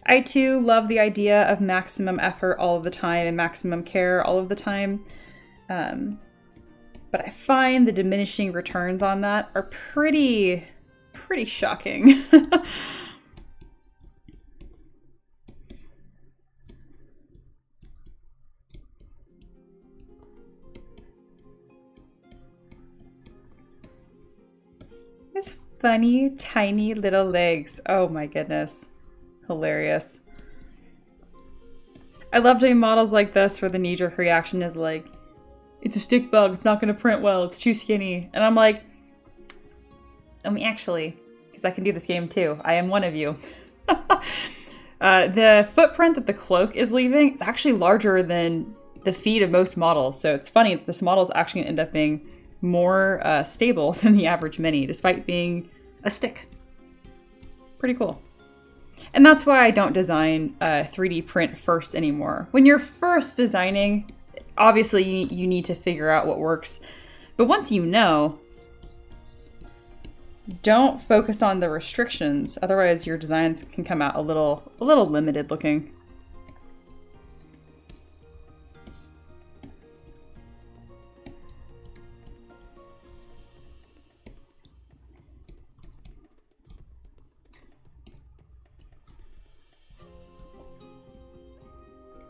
I too love the idea of maximum effort all of the time and maximum care all of the time. But I find the diminishing returns on that are pretty shocking. His funny, tiny little legs. Oh my goodness. Hilarious. I love doing models like this where the knee-jerk reaction is like, it's a stick bug, it's not going to print well, it's too skinny. And I'm like, actually, because I can do this game too. I am one of you. The footprint that the cloak is leaving is actually larger than the feet of most models. So it's funny that this model is actually going to end up being more stable than the average mini, despite being a stick. Pretty cool. And that's why I don't design 3D print first anymore. When you're first designing, obviously you need to figure out what works. But once you know, don't focus on the restrictions. Otherwise your designs can come out a little limited looking.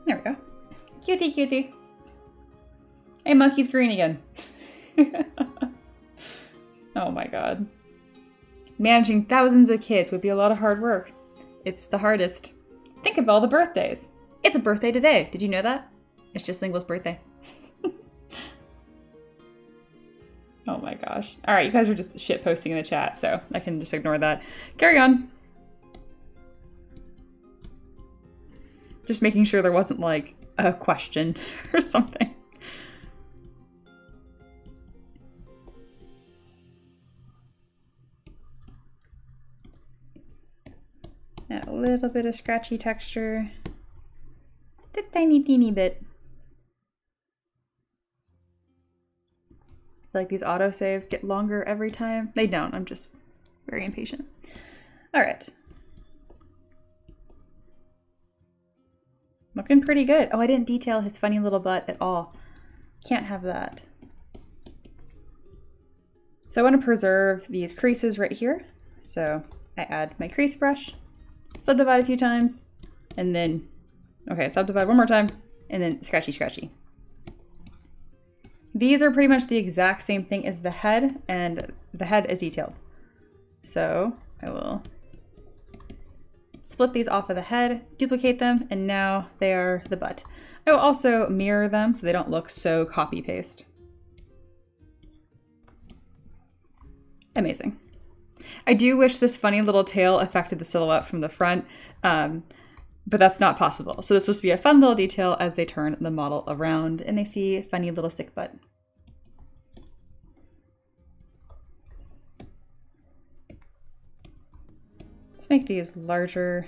There we go. Cutie, cutie. Hey, monkey's green again. Oh my god. Managing thousands of kids would be a lot of hard work. It's the hardest. Think of all the birthdays. It's a birthday today. Did you know that? It's just Lingual's birthday. Oh my gosh. All right, you guys are just shit posting in the chat, so I can just ignore that. Carry on. Just making sure there wasn't like a question or something. A little bit of scratchy texture. A tiny, teeny bit. I feel like these autosaves get longer every time. They don't, I'm just very impatient. All right. Looking pretty good. Oh, I didn't detail his funny little butt at all. Can't have that. So I want to preserve these creases right here. So I add my crease brush, subdivide a few times, and then, okay, subdivide one more time, and then scratchy, scratchy. These are pretty much the exact same thing as the head, and the head is detailed. So I will split these off of the head, duplicate them, and now they are the butt. I will also mirror them so they don't look so copy-paste. Amazing. I do wish this funny little tail affected the silhouette from the front, but that's not possible. So this is supposed to be a fun little detail as they turn the model around and they see a funny little stick butt. Let's make these larger.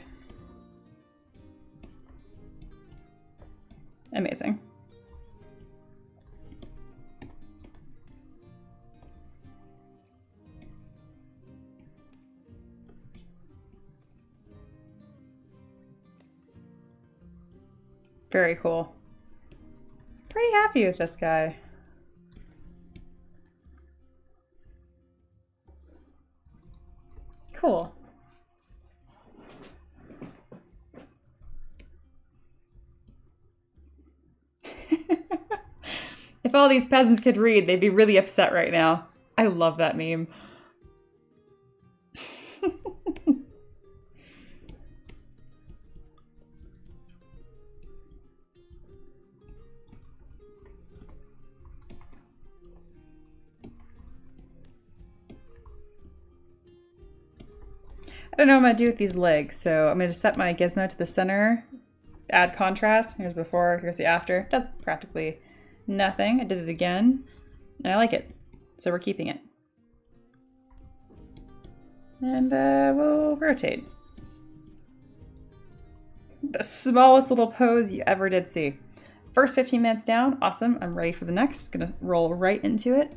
Amazing. Very cool. Pretty happy with this guy. Cool. If all these peasants could read, they'd be really upset right now. I love that meme. I don't know what I'm going to do with these legs, so I'm going to set my gizmo to the center, add contrast. Here's before, here's the after. It does practically nothing. I did it again, and I like it, so we're keeping it. And we'll rotate. The smallest little pose you ever did see. First 15 minutes down, awesome. I'm ready for the next. Gonna roll right into it.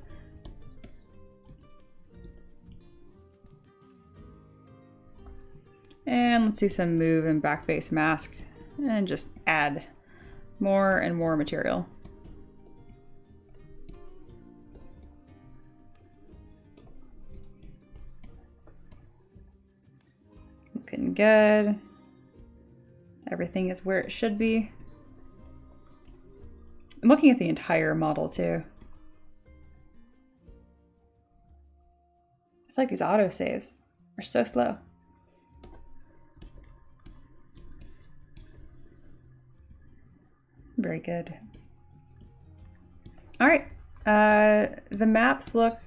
And let's do some move and back face mask and just add more and more material. Looking good. Everything is where it should be. I'm looking at the entire model too. I feel like these autosaves are so slow. Very good. All right, the maps look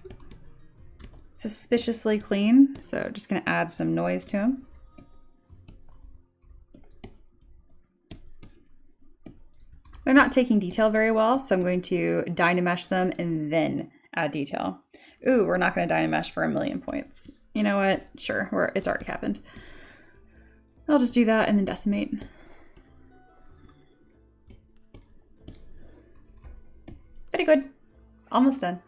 suspiciously clean, so just gonna add some noise to them. They're not taking detail very well, so I'm going to Dynamesh them and then add detail. Ooh, we're not gonna Dynamesh for 1,000,000 points. You know what? Sure, it's already happened. I'll just do that and then decimate. Pretty good. Almost done.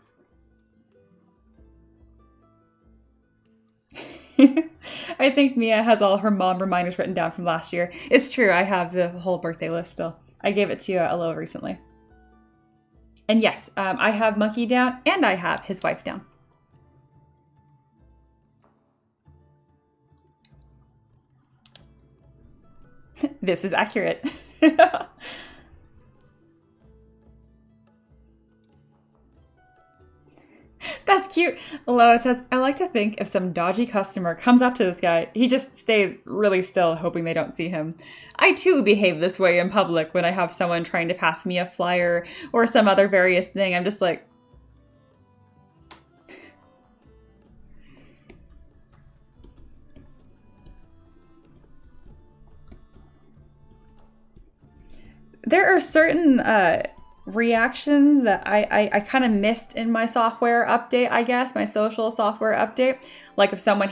I think Mia has all her mom reminders written down from last year. It's true, I have the whole birthday list still. I gave it to Alo recently. And yes, I have Monkey down and I have his wife down. This is accurate. That's cute. Aloha says, I like to think if some dodgy customer comes up to this guy, he just stays really still, hoping they don't see him. I too behave this way in public when I have someone trying to pass me a flyer or some other various thing. I'm just like... There are certain reactions that I kind of missed in my software update, I guess, my social software update. Like if someone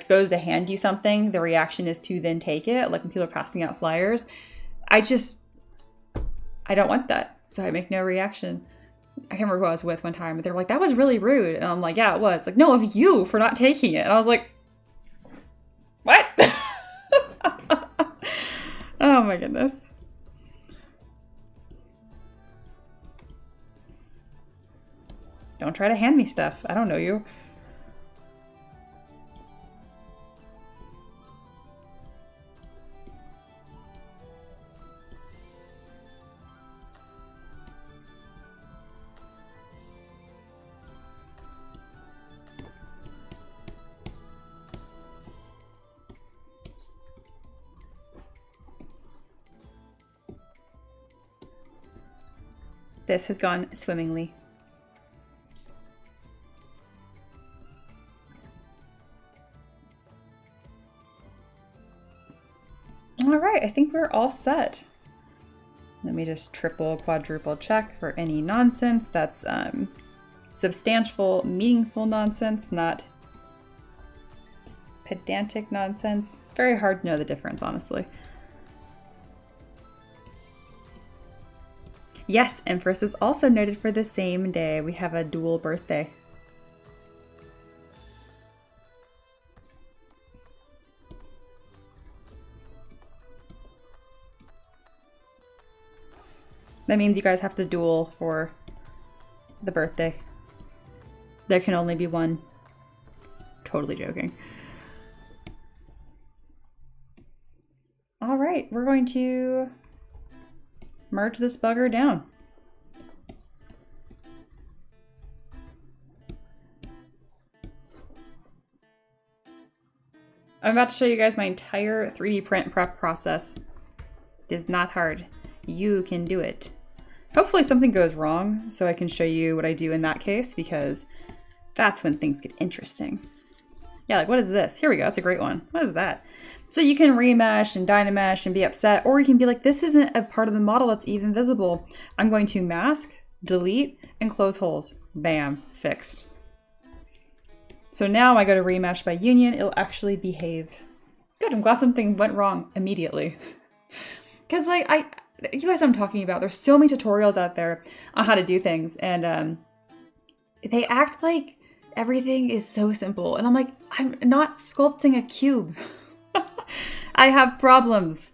goes to hand you something, the reaction is to then take it. Like when people are passing out flyers, I don't want that. So I make no reaction. I can't remember who I was with one time, but they were like, that was really rude. And I'm like, yeah, it was. Like, no, of you for not taking it. And I was like, what? Oh my goodness. Don't try to hand me stuff. I don't know you. this has gone swimmingly. All right, I think we're all set. Let me just triple, quadruple check for any nonsense that's substantial, meaningful nonsense, not pedantic nonsense. Very hard to know the difference, honestly. Yes, Empress is also noted for the same day. We have a dual birthday. That means you guys have to duel for the birthday. There can only be one. Totally joking. All right, we're going to merge this bugger down. I'm about to show you guys my entire 3D print prep process. It is not hard. You can do it. Hopefully something goes wrong so I can show you what I do in that case, because that's when things get interesting. Yeah, like what is this? Here we go, that's a great one. What is that? So you can remesh and dynamesh and be upset, or you can be like, this isn't a part of the model that's even visible. I'm going to mask, delete, and close holes. Bam, fixed. So now I go to remesh by union, it'll actually behave. Good, I'm glad something went wrong immediately. Because like, you guys know what I'm talking about. There's so many tutorials out there on how to do things, and they act like everything is so simple. And I'm like, I'm not sculpting a cube. I have problems.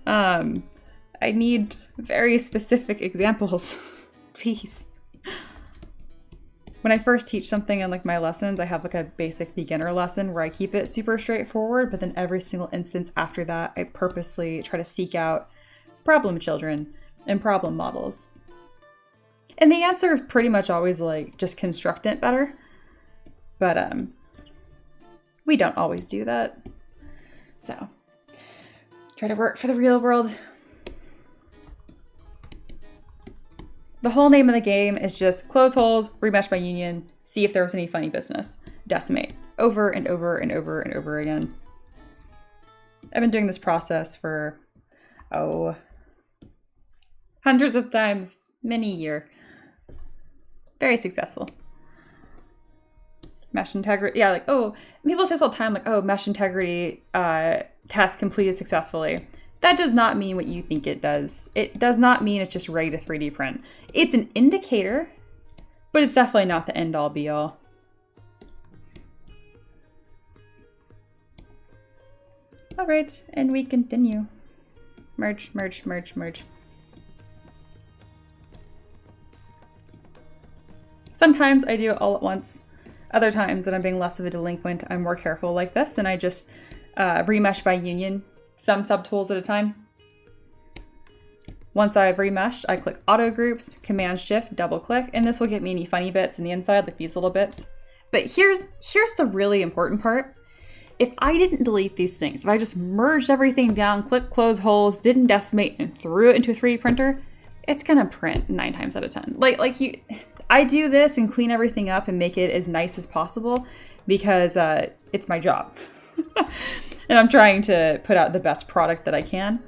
I need very specific examples, please. When I first teach something in like my lessons, I have like a basic beginner lesson where I keep it super straightforward, but then every single instance after that, I purposely try to seek out problem children and problem models. And the answer is pretty much always like, just construct it better. But we don't always do that. So try to work for the real world. The whole name of the game is just close holes, remesh by union, see if there was any funny business, decimate over and over and over and over again. I've been doing this process for, hundreds of times, many years. Very successful. Mesh integrity, yeah, like, oh, people say this all the time, like, oh, mesh integrity test completed successfully. That does not mean what you think it does. It does not mean it's just ready to 3D print. It's an indicator, but it's definitely not the end all be all. All right, and we continue. Merge, merge, merge, merge. Sometimes I do it all at once. Other times when I'm being less of a delinquent, I'm more careful like this, and I just remesh by union, some subtools at a time. Once I've remeshed, I click auto groups, command shift, double click, and this will get me any funny bits in the inside, like these little bits. But here's the really important part. If I didn't delete these things, if I just merged everything down, click close holes, didn't decimate, and threw it into a 3D printer, it's gonna print 9 times out of 10. I do this and clean everything up and make it as nice as possible because it's my job. And I'm trying to put out the best product that I can.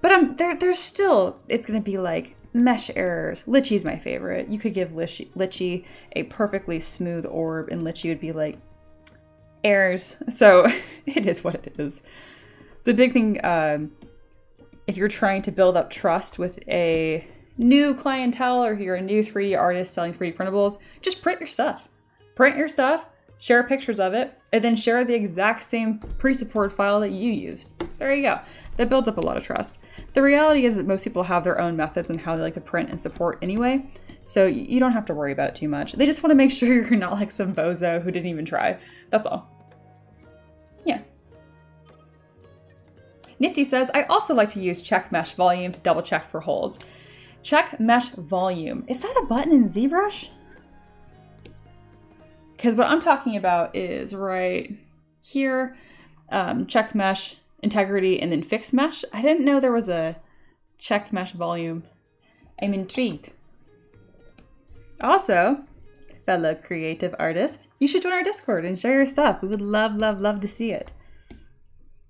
But there's still, it's gonna be like mesh errors. Litchi's my favorite. You could give Litchi a perfectly smooth orb and Litchi would be like, errors. So it is what it is. The big thing, if you're trying to build up trust with a new clientele or if you're a new 3D artist selling 3D printables, just print your stuff. Print your stuff, share pictures of it, and then share the exact same pre-support file that you used. There you go. That builds up a lot of trust. The reality is that most people have their own methods on how they like to print and support anyway, so you don't have to worry about it too much. They just want to make sure you're not like some bozo who didn't even try. That's all. Yeah. Nifty says, I also like to use check mesh volume to double check for holes. Check mesh volume. Is that a button in ZBrush? Because what I'm talking about is right here, check mesh, integrity, and then fix mesh. I didn't know there was a check mesh volume. I'm intrigued. Also, fellow creative artist, you should join our Discord and share your stuff. We would love, love, love to see it.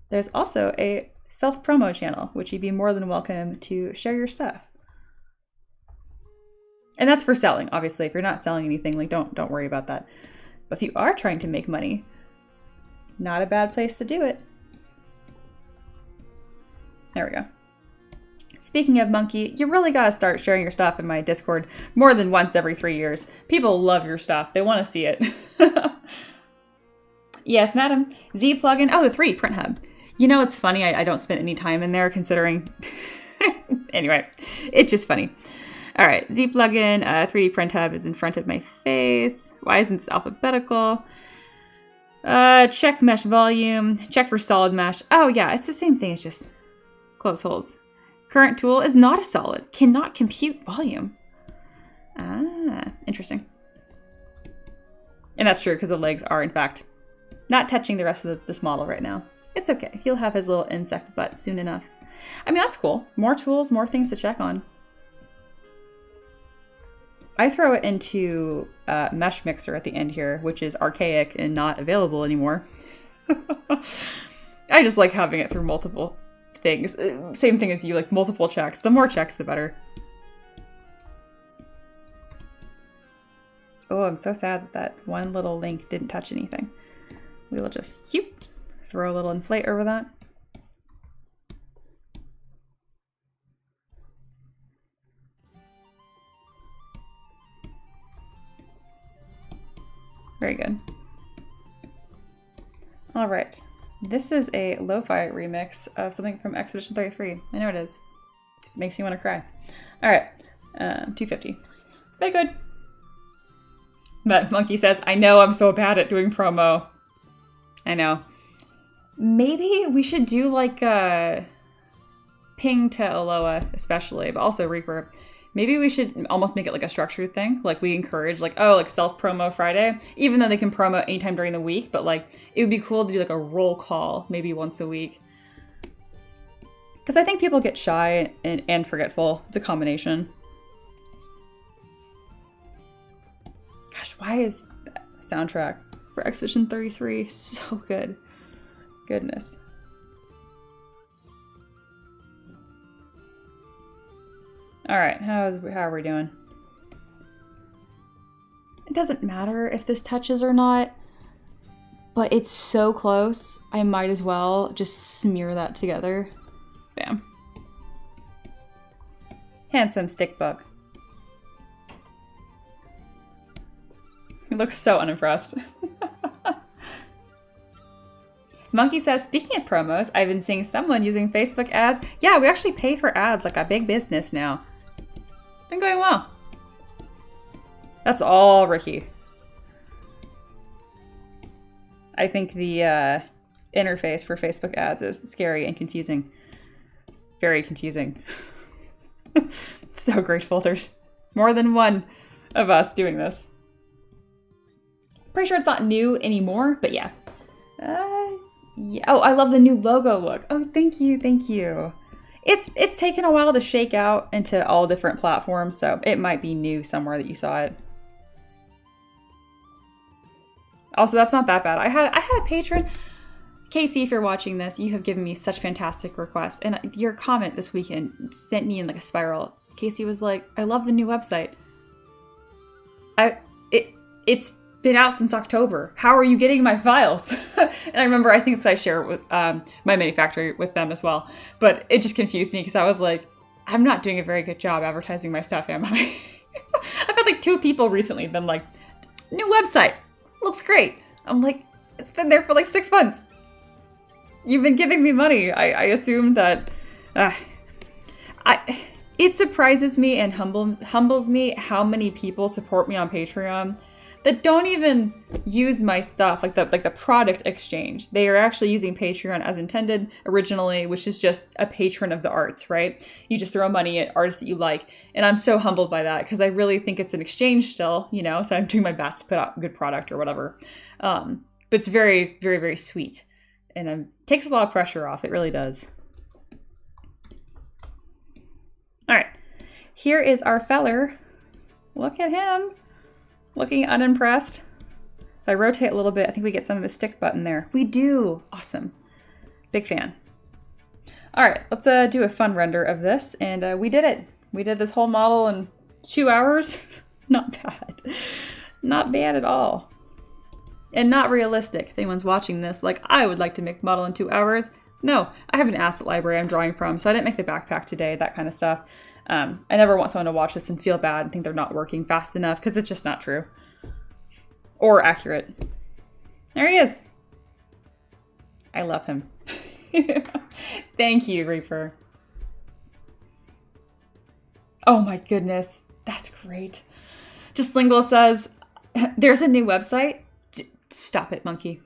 There's also a self-promo channel, which you'd be more than welcome to share your stuff. And that's for selling, obviously. If you're not selling anything, like don't worry about that. But if you are trying to make money, not a bad place to do it. There we go. Speaking of Monkey, you really gotta start sharing your stuff in my Discord more than once every 3 years. People love your stuff. They want to see it. Yes, madam. Z plugin. Oh, the 3D Print Hub. You know, it's funny. I don't spend any time in there considering... Anyway, it's just funny. All right, Z plugin, 3D Print Hub is in front of my face. Why isn't this alphabetical? Check mesh volume. Check for solid mesh. Oh yeah, it's the same thing. It's just close holes. Current tool is not a solid. Cannot compute volume. Ah, interesting. And that's true because the legs are in fact not touching the rest of this model right now. It's okay. He'll have his little insect butt soon enough. I mean, that's cool. More tools, more things to check on. I throw it into Mesh Mixer at the end here, which is archaic and not available anymore. I just like having it through multiple things. Same thing as you, like multiple checks. The more checks, the better. Oh, I'm so sad that that one little link didn't touch anything. We will just throw a little inflate over that. Very good. All right. This is a lo-fi remix of something from Expedition 33. I know it is. It makes me want to cry. All right. 250. Very good. But Monkey says, I know I'm so bad at doing promo. I know. Maybe we should do like a ping to Aloha especially, but also Reaper. Maybe we should almost make it like a structured thing. Like we encourage like, oh, like self-promo Friday, even though they can promo anytime during the week, but like it would be cool to do like a roll call maybe once a week. Because I think people get shy and forgetful. It's a combination. Gosh, why is that soundtrack for Expedition 33 so good? Goodness. All right, how are we doing? It doesn't matter if this touches or not, but it's so close. I might as well just smear that together. Bam. Handsome stick bug. He looks so unimpressed. Monkey says, speaking of promos, I've been seeing someone using Facebook ads. Yeah, we actually pay for ads like a big business now. Been going well. That's all Ricky. I think the interface for Facebook ads is scary and confusing. Very confusing. So grateful there's more than one of us doing this. Pretty sure it's not new anymore, but yeah. Yeah. Oh, I love the new logo look. Oh, thank you, thank you. It's taken a while to shake out into all different platforms, so it might be new somewhere that you saw it. Also, that's not that bad. I had a patron. Casey, if you're watching this, you have given me such fantastic requests, and your comment this weekend sent me in like a spiral. Casey was like, "I love the new website. It's been out since October. How are you getting my files?" And I remember, I think I share it with my mini factory with them as well. But it just confused me because I was like, I'm not doing a very good job advertising my stuff, am I? I've had like 2 people recently been like, new website, looks great. I'm like, it's been there for like 6 months. You've been giving me money. I assumed that, it surprises me and humbles me how many people support me on Patreon that don't even use my stuff, like the product exchange. They are actually using Patreon as intended originally, which is just a patron of the arts, right? You just throw money at artists that you like. And I'm so humbled by that because I really think it's an exchange still, you know, so I'm doing my best to put out good product or whatever. But it's very, very, very sweet. And it takes a lot of pressure off. It really does. All right. Here is our feller Look at him. Looking unimpressed. If I rotate a little bit, I think we get some of the stick button there. We do. Awesome. Big fan. All right, let's do a fun render of this. And we did it. We did this whole model in 2 hours. Not bad. Not bad at all. And not realistic. If anyone's watching this, like, I would like to make a model in 2 hours. No, I have an asset library I'm drawing from, so I didn't make the backpack today, that kind of stuff. I never want someone to watch this and feel bad and think they're not working fast enough, because it's just not true. Or accurate. There he is. I love him. Thank you, Reaper. Oh my goodness, that's great. Just Lingual says, there's a new website. Stop it, monkey.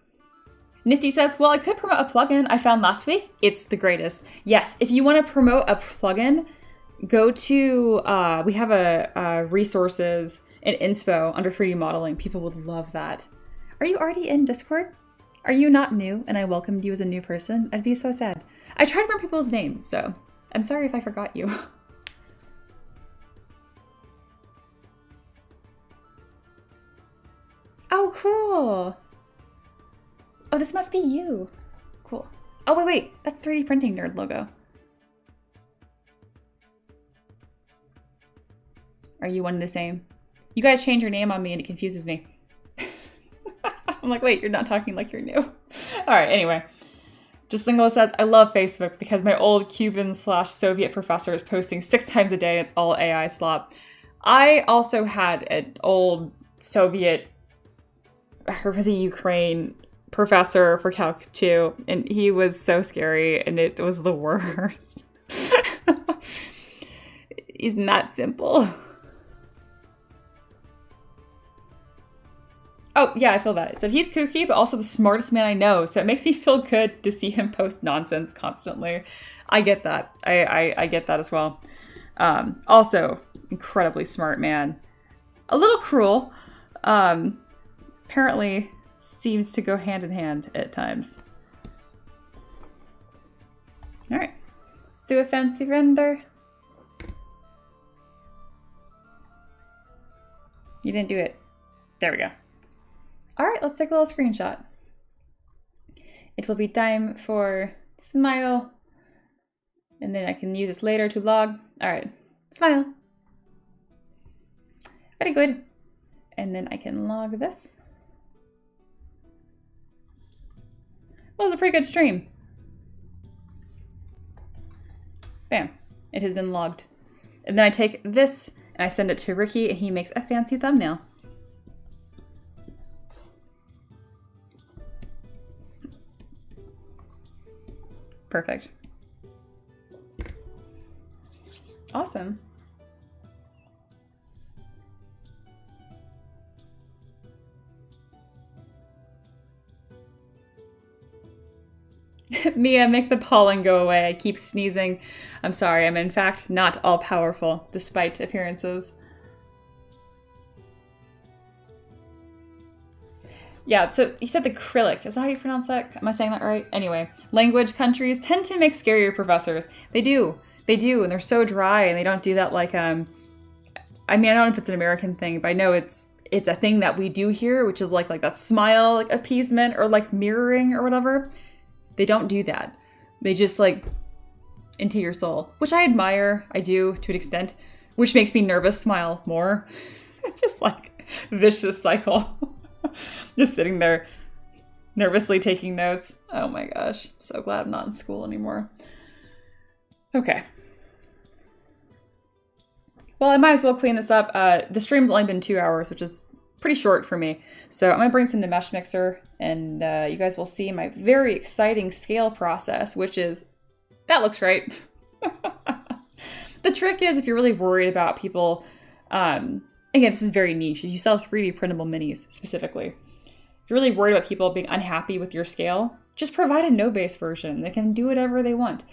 Nifty says, well, I could promote a plugin I found last week. It's the greatest. Yes, if you want to promote a plugin, go to, we have a resources and inspo under 3D modeling. People would love that. Are you already in Discord? Are you not new and I welcomed you as a new person? I'd be so sad. I try to remember people's names, so I'm sorry if I forgot you. Oh, cool. Oh, this must be you. Cool. Oh, wait. That's 3D Printing Nerd logo. Are you one and the same? You guys change your name on me and it confuses me. I'm like, wait, you're not talking like you're new. All right, anyway. Just Lingual says, I love Facebook because my old Cuban/Soviet professor is posting 6 times a day. It's all AI slop. I also had an old Soviet, or was he Ukraine, professor for Calc 2, and he was so scary, and it was the worst. Isn't that simple? Oh, yeah, I feel that. It said he's kooky, but also the smartest man I know, so it makes me feel good to see him post nonsense constantly. I get that. I get that as well. Also, incredibly smart man. A little cruel. Apparently seems to go hand in hand at times. All right, let's do a fancy render. You didn't do it. There we go. All right, let's take a little screenshot. It will be time for smile. And then I can use this later to log. All right, smile. Very good. And then I can log this. Well, it was a pretty good stream. Bam, it has been logged. And then I take this and I send it to Ricky and he makes a fancy thumbnail. Perfect. Awesome. Mia, make the pollen go away. I keep sneezing. I'm sorry. I'm in fact not all powerful, despite appearances. Yeah, so you said the acrylic. Is that how you pronounce that? Am I saying that right? Anyway, language countries tend to make scarier professors. They do. They do, and they're so dry, and they don't do that like, I mean, I don't know if it's an American thing, but I know it's a thing that we do here, which is like a smile, like appeasement, or like mirroring or whatever. They don't do that. They just like into your soul, which I admire. I do to an extent, which makes me nervous smile more. Just like vicious cycle. Just sitting there nervously taking notes. Oh my gosh. So glad I'm not in school anymore. Okay. Well, I might as well clean this up. The stream's only been 2 hours, which is pretty short for me. So I'm gonna bring some to Mesh Mixer and you guys will see my very exciting scale process, which is, that looks right. The trick is if you're really worried about people, again, this is very niche. If you sell 3D printable minis specifically, if you're really worried about people being unhappy with your scale, just provide a no-base version. They can do whatever they want.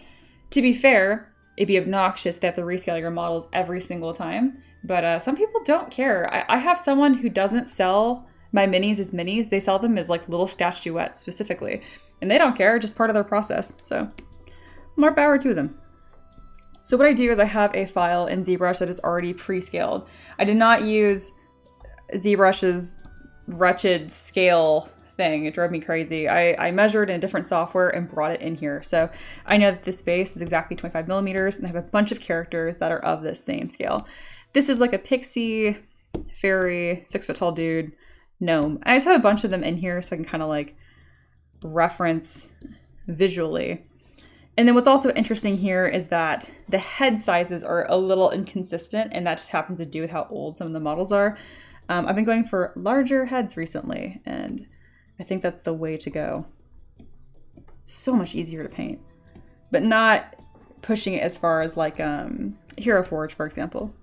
To be fair, it'd be obnoxious to have to rescale your models every single time, but some people don't care. I have someone who doesn't sell my minis as minis. They sell them as like little statuettes specifically, and they don't care, just part of their process. So more power to them. So what I do is I have a file in ZBrush that is already pre-scaled. I did not use ZBrush's wretched scale thing. It drove me crazy. I measured in a different software and brought it in here. So I know that this space is exactly 25 millimeters and I have a bunch of characters that are of this same scale. This is like a pixie, fairy, 6 foot tall dude, gnome. I just have a bunch of them in here so I can kind of like reference visually. And then what's also interesting here is that the head sizes are a little inconsistent, and that just happens to do with how old some of the models are. I've been going for larger heads recently, and I think that's the way to go. So much easier to paint, but not pushing it as far as like Hero Forge, for example.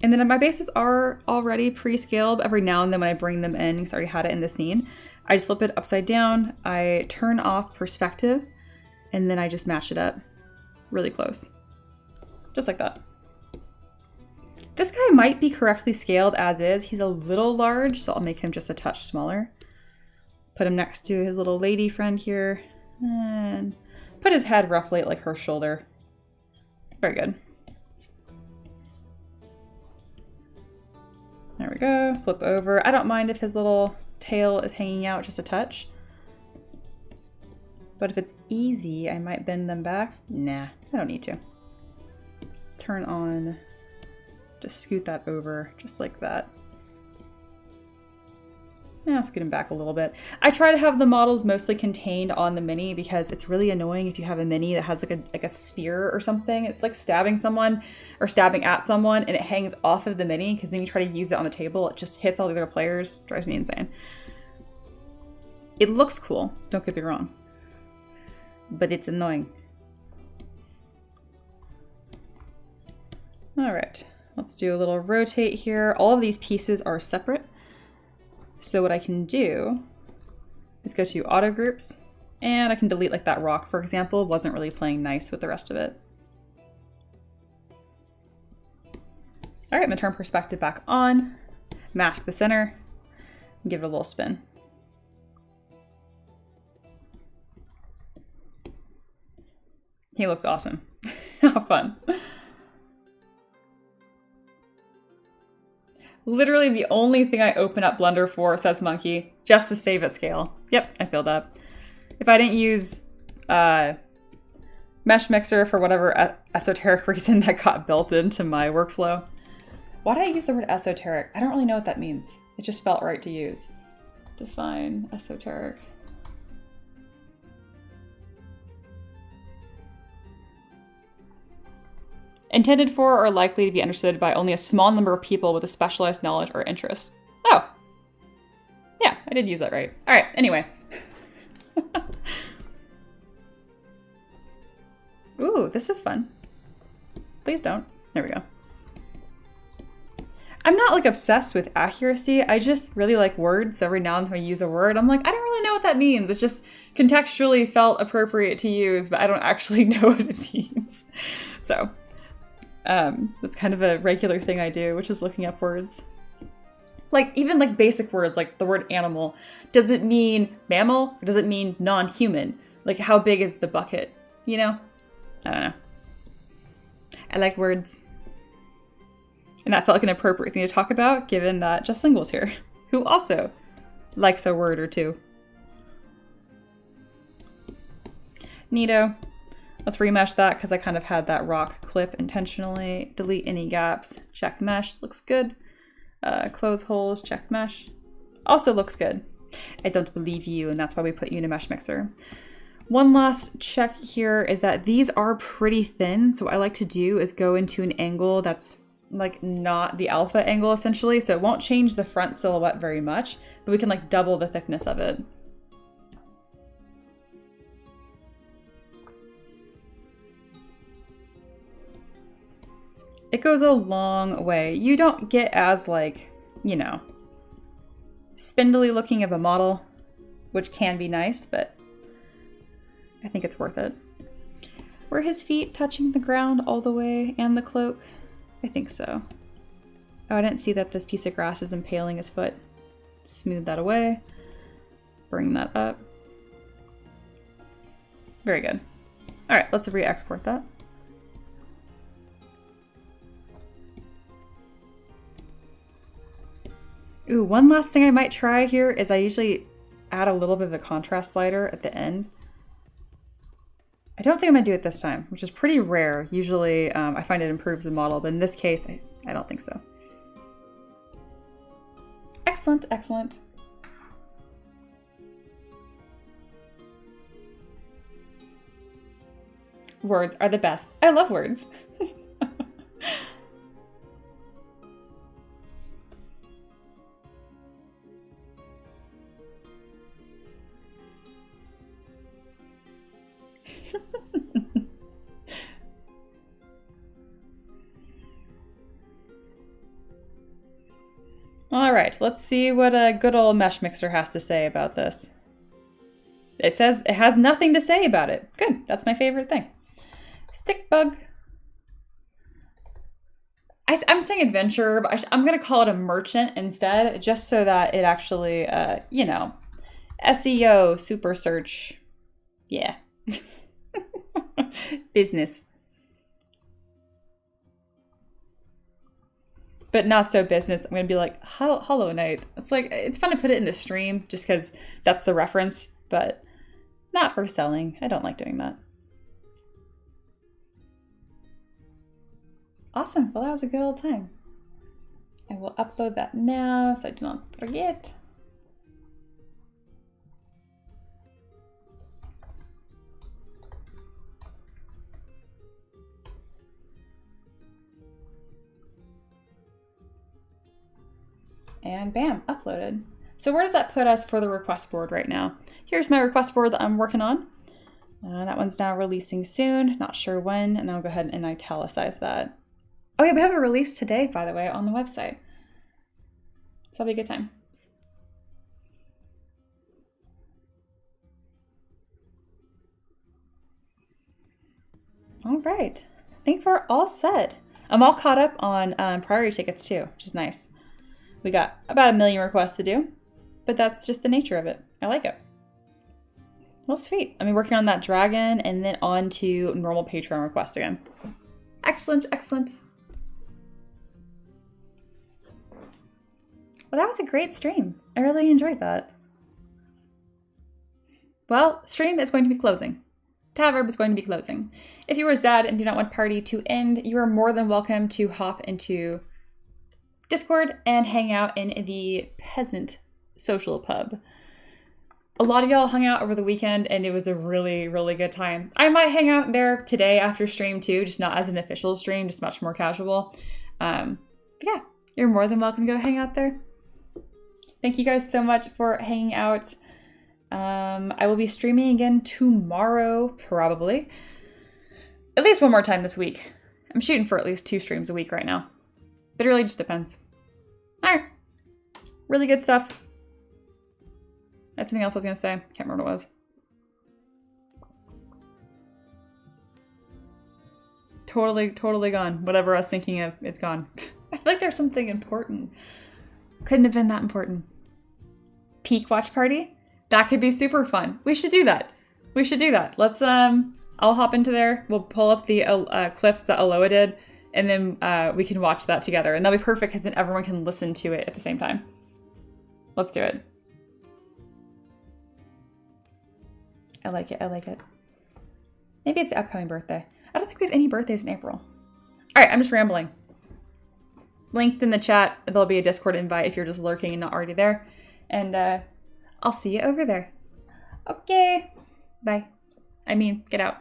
And then my bases are already pre-scaled. Every now and then when I bring them in, because I already had it in the scene, I just flip it upside down, I turn off perspective, and then I just match it up really close. Just like that. This guy might be correctly scaled as is. He's a little large, so I'll make him just a touch smaller. Put him next to his little lady friend here, and put his head roughly at like her shoulder. Very good. There we go, flip over. I don't mind if his little tail is hanging out just a touch. But if it's easy, I might bend them back. Nah, I don't need to. Let's turn on, just scoot that over, just like that. Yeah, I'll scoot him back a little bit. I try to have the models mostly contained on the mini because it's really annoying if you have a mini that has like a spear or something. It's like stabbing someone or stabbing at someone and it hangs off of the mini, because then you try to use it on the table, it just hits all the other players. Drives me insane. It looks cool, don't get me wrong, but it's annoying. All right, let's do a little rotate here. All of these pieces are separate. So what I can do is go to auto groups, and I can delete like that rock, for example, wasn't really playing nice with the rest of it. All right, I'm gonna turn perspective back on, mask the center, and give it a little spin. He looks awesome. How fun. Literally the only thing I open up Blender for, says Monkey, just to save at scale. Yep, I feel that. If I didn't use Mesh Mixer for whatever esoteric reason that got built into my workflow. Why did I use the word esoteric? I don't really know what that means. It just felt right to use. Define esoteric. Intended for or likely to be understood by only a small number of people with a specialized knowledge or interest. Oh. Yeah, I did use that right. All right, anyway. Ooh, this is fun. Please don't. There we go. I'm not like obsessed with accuracy. I just really like words. Every now and then I use a word, I'm like, I don't really know what that means. It just contextually felt appropriate to use, but I don't actually know what it means. So that's kind of a regular thing I do, which is looking up words. Like even like basic words, like the word animal, does it mean mammal or does it mean non-human? Like how big is the bucket? You know? I don't know. I like words. And that felt like an appropriate thing to talk about given that Just Lingual's here, who also likes a word or two. Neato. Let's remesh that because I kind of had that rock clip intentionally. Delete any gaps. Check mesh. Looks good. Close holes. Check mesh. Also looks good. I don't believe you, and that's why we put you in a mesh mixer. One last check here is that these are pretty thin. So what I like to do is go into an angle that's like not the alpha angle essentially. So it won't change the front silhouette very much, but we can like double the thickness of it. It goes a long way. You don't get as like, you know, spindly looking of a model, which can be nice, but I think it's worth it. Were his feet touching the ground all the way and the cloak? I think so. Oh, I didn't see that this piece of grass is impaling his foot. Smooth that away. bring that up. Very good. All right, let's re-export that. Ooh, one last thing I might try here is I usually add a little bit of the contrast slider at the end. I don't think I'm gonna do it this time, which is pretty rare. Usually I find it improves the model, but in this case, I don't think so. Excellent, excellent. Words are the best. I love words. All right, let's see what a good old mesh mixer has to say about this. It says it has nothing to say about it. Good, that's my favorite thing. Stick bug. I'm saying adventure, but I'm gonna call it a merchant instead, just so that it actually, you know, SEO, super search, yeah. Business. But not so business. I'm gonna be like, Hollow Knight. It's like, it's fun to put it in the stream just because that's the reference, but not for selling. I don't like doing that. Awesome, well that was a good old time. I will upload that now so I do not forget. And bam, uploaded. So where does that put us for the request board right now? Here's my request board that I'm working on. That one's now releasing soon, not sure when, and I'll go ahead and italicize that. Oh yeah, we have a release today, by the way, on the website. So that'll be a good time. All right, I think we're all set. I'm all caught up on priority tickets too, which is nice. We got about 1 million requests to do, but that's just the nature of it. I like it. Well, sweet. I'm working on that dragon and then on to normal Patreon requests again. Excellent, excellent. Well, that was a great stream. I really enjoyed that. Well, stream is going to be closing. Tavern is going to be closing. If you are sad and do not want party to end, you are more than welcome to hop into Discord and hang out in the Peasant Social Pub. A lot of y'all hung out over the weekend and it was a really, really good time. I might hang out there today after stream too, just not as an official stream, just much more casual. But yeah, you're more than welcome to go hang out there. Thank you guys so much for hanging out. I will be streaming again tomorrow, probably. At least one more time this week. I'm shooting for at least 2 streams a week right now. But it really just depends. All right. Really good stuff. That's something else I was going to say. Can't remember what it was. Totally gone. Whatever I was thinking of, it's gone. I feel like there's something important. Couldn't have been that important. Peak watch party? That could be super fun. We should do that. We should do that. Let's, I'll hop into there. We'll pull up the clips that Aloha did. And then we can watch that together. And that'll be perfect because then everyone can listen to it at the same time. Let's do it. I like it. I like it. Maybe it's the upcoming birthday. I don't think we have any birthdays in April. All right, I'm just rambling. Linked in the chat. There'll be a Discord invite if you're just lurking and not already there. And I'll see you over there. Okay. Bye. I mean, get out.